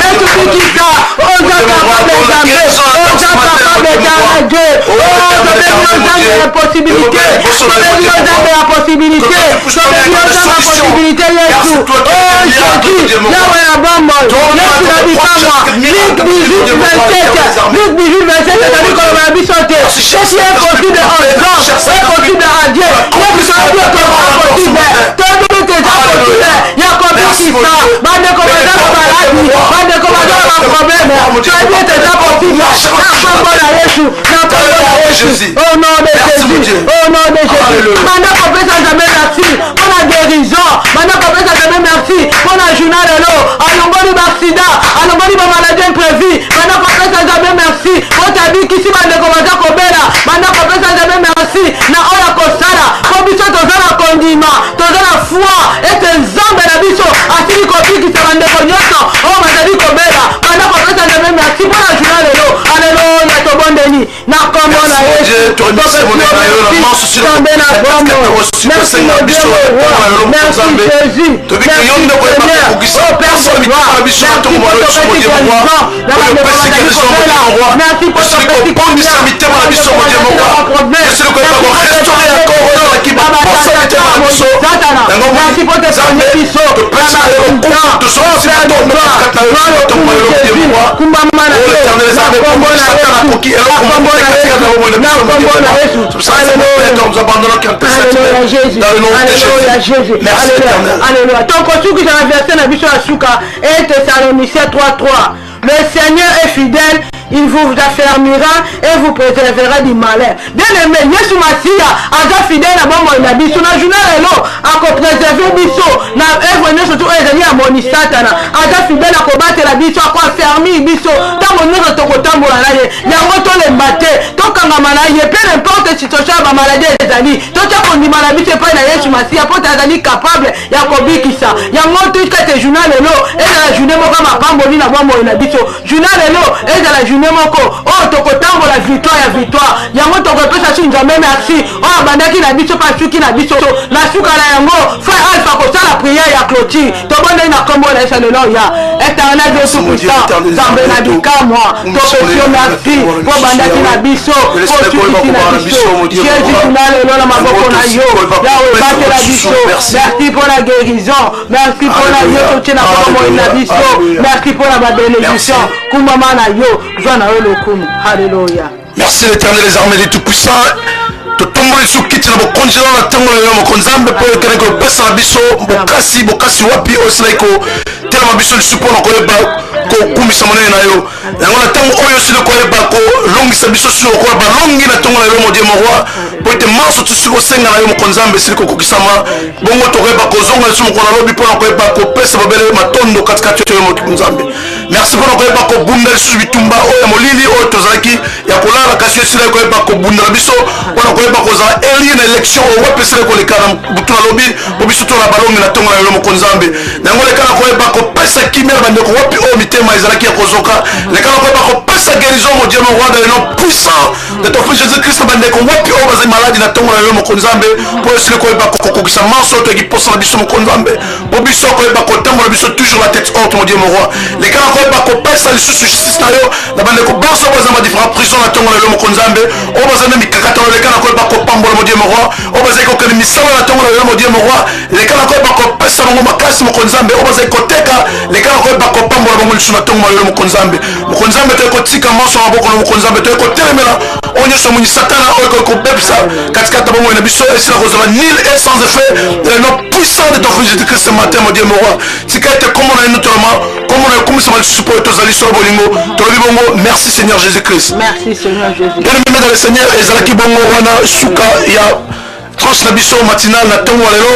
la possibilité la possibilité Yesu oh Jésus yawe na bombo Yesu na bikama Luc 18 27 ezali koloba biso te ceci est possible en gens est possible à Dieu Yesu na Dieu possible toyebi te eza possible ya kobikisa bandeko baza na maladi bandeko baza na problème toyebi te eza possible na kombo na Yesu Jésus. Au nom de Jésus. Au nom de Jésus. Maintenant qu'on peut jamais merci pour la guérison. Maintenant qu'on peut jamais merci pour la journée de l'eau. Alongoli d'accident. Alongoli de maladie imprévue. Maintenant qu'on peut jamais merci pour ta vie qui s'y va de commencer à Kobela. Maintenant qu'on peut jamais merci. Na oya kosala. Pour biso tozala condiment. Tozala foi. Et tes zambes la biso. Asili kopi qui se rende konyoso. Oh mazali Kobela. Maintenant qu'on peut jamais merci pour la journée de l'eau. Alléluia. Tobondeni. Na kombo na Yesu. Merci mon Dieu. Merci Jésus. Alléluia. Tant que tu as versé la biche à Souka et Thessaloniciens 3:3. Le Seigneur est fidèle, il vous affermira et vous préservera du malheur. Bien aimé, Yesu Masia, aza fidèle à bon na biso na journal elo, a ko préserver biso na œuvre ne surtout ezali à moni satana. Aza fidèle à ko battre la biso, a ko affermir biso. Tango nous to ko tambola na ye. Yango to le mbate, to kanga malaye, peu importe situation ba maladie ezali. To cha ko ndima na biso pa na Yesu Masia, po tazali capable ya ko bikisa. Yango to ka te journal elo, et la journée mo kama pamboli na bon na biso. Journal elo et de la journée moko oh tokotambo la victoire ya victoire yango tokopesa su nzambe merci oh bandaki na biso pa suki na biso na suka na yango fa alpha ko sala prière ya clôture tobonde na kombo na Yesu ya éternel Dieu tout puissant nzambe na bikamo topesio merci po bandaki na biso po suki na biso Jésus journal elo na maboko na yo yawe bate la biso merci pour la guérison merci pour la yo totie na kombo na biso merci pour la bénédiction. Merci l'Éternel des armées des tout-puissants. totomboli sukiti na bokonjela na ntango na yo mokonzambe mpo ekene kopesa na biso bokasi wapi oyo esila kotelema biso lisusu mpona koyeba kokumisa monene na yo yango na ntango oyo osili koyeba kolongisa biso susu lokola balongi na ntongo na yo modie moroi mpo ete marso tusi kosenga na yo mokonzambe esili kokokisama bongo tokoyeba kozonga lisusu mokolo alobi mpona koyeba kopesa babele matondo katikati yo mokonzambe merci mpona koyeba kobunda lisusu bitumba oyo ya molili oyo tozalaki ya kolala kasi yo esili koyeba kobundela biso mpona koyeba kozala elie na élection oyo wapesele koleka na butu na lobi po biso to na balongi na ntongo na yo mokonzambe yango leka na koyeba kopesa kimia na bandeko wapi oyo mitema ezalaki ya kozoka leka na koyeba kopesa guérison mo Dieu mon roi dans le nom puissant de ton fils Jésus-Christ na bandeko wapi oyo bazali maladi na ntongo na yo mokonzambe po esili koyeba kokokisa manso to ekiposa na biso mokonzambe po biso koyeba kotambola biso toujours la tête haute mon Dieu mon roi leka na koyeba kopesa lisusu justice na yo na bandeko banso oyo bazali ma différents prison na ntongo na yo mokonzambe oyo bazali na mikakatano leka na koyeba kopambola mon Dieu mon roi oyo bazali kokende misala na ntongo na yo mon Dieu mon roi leka na koyeba kopesa bango makasi mokonzambe oyo bazali koteka leka na koyeba kopambola bango lisusu na ntongo na yo mokonzambe mokonzambe toye kotika manso na maboko na mokonzambe toye kotelemela oyo nyonso moni satana oyo koye kobebisa katikati na bomoi na biso esila kozala nil et sans effet le nom puissant de ton fils Jésus-Christ ce matin mon Dieu mon roi tika ete kombo na yo notolama kombo na yo komisama lisusu po tozali solo bolingo tolobi bongo merci Seigneur Jésus-Christ merci Seigneur Jésus bien-aimé dans le Seigneur ezalaki bongo wana suka ya tranche na biso matinale na ntongo lelo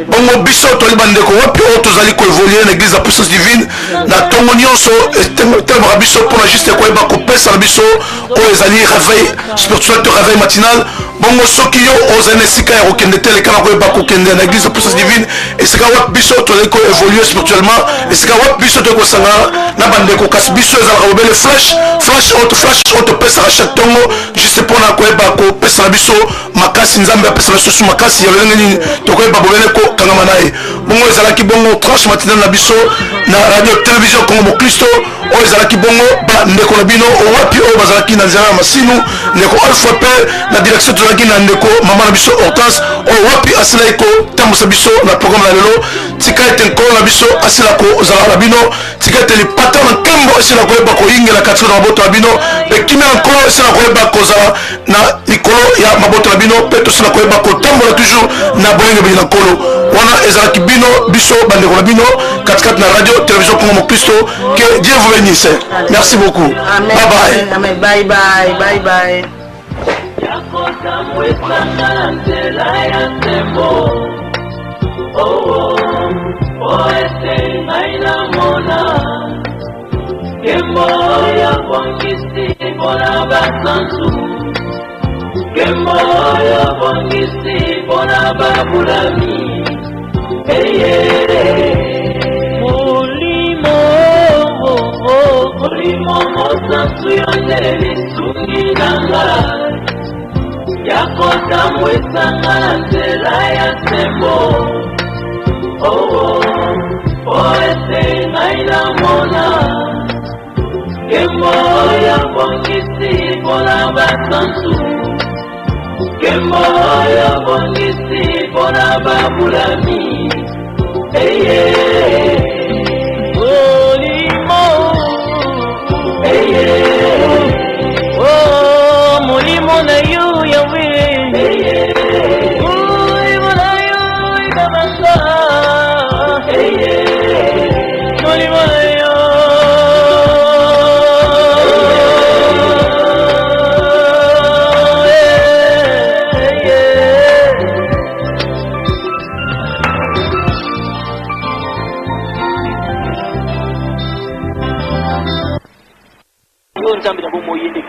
bongo biso toli bandeko wapi oyo tozali koévolue na église ya puissance divine na ntongo nyonso etelemaka biso mpona juste koyeba kopesa na biso oyo ezali réveil spirituel to réveil matinal bongo soki yo ozali na esika ya kokende te leka na koyeba kokende na église ya puissance divine esika wapi biso tozali koévolue spirituellement esika wapi biso toyei kosangana na bandeko kasi biso ezalaka bobele flash oyo topesaka chaque ntongo juste mpona koyeba kopesa na biso makasi nzambe apesa na biso makasi ya lolenge nini tokoyeba bobele kokangama na ye bongo ezalaki bongo tranche matinale na biso na radio télévision Congo Mokristo oyo ezalaki bongo bandeko na bino wapi oyo bazalaki na nzela ya masinu ndeko alpha pe na direction tozalaki na ndeko mama na biso Hortense oyo wapi asilaki kotambusa biso na programme na lelo tika ete nkolo na biso asila kozala na bino tika ete lipata na nkembo esila koyeba koyingela kati na maboto na bino mpe kimia na nkolo esila koyeba kozala na likolo ya maboto na bino mpe tosila koyeba kotambola toujours na boyengebeli na nkolo wana ezalaki bino biso bandeko na bino katikati na radio télévision Congo Mokristo que Dieu vous bénisse merci beaucoup. Amen. Bye bye. Amen. Bye bye. Bye bye. Yakota mwesanga nzela ya tembo. Oh, ese ngaina mona. Kembo ya bongisi bona basansu. Kembo ya bongisi bona babulami. Molimo mosansu yonde sungi nanga. Yakota mwesanga na nzela ya tembo. Ese ngaina mona. Kembo ya bongisi bona basansu. Kembo ya bongisi bona babulami. Molimo. Molimo na yu yawe. Molimo na yu ikamasa. Molimo na yu. Yo nzambe na bomo yende.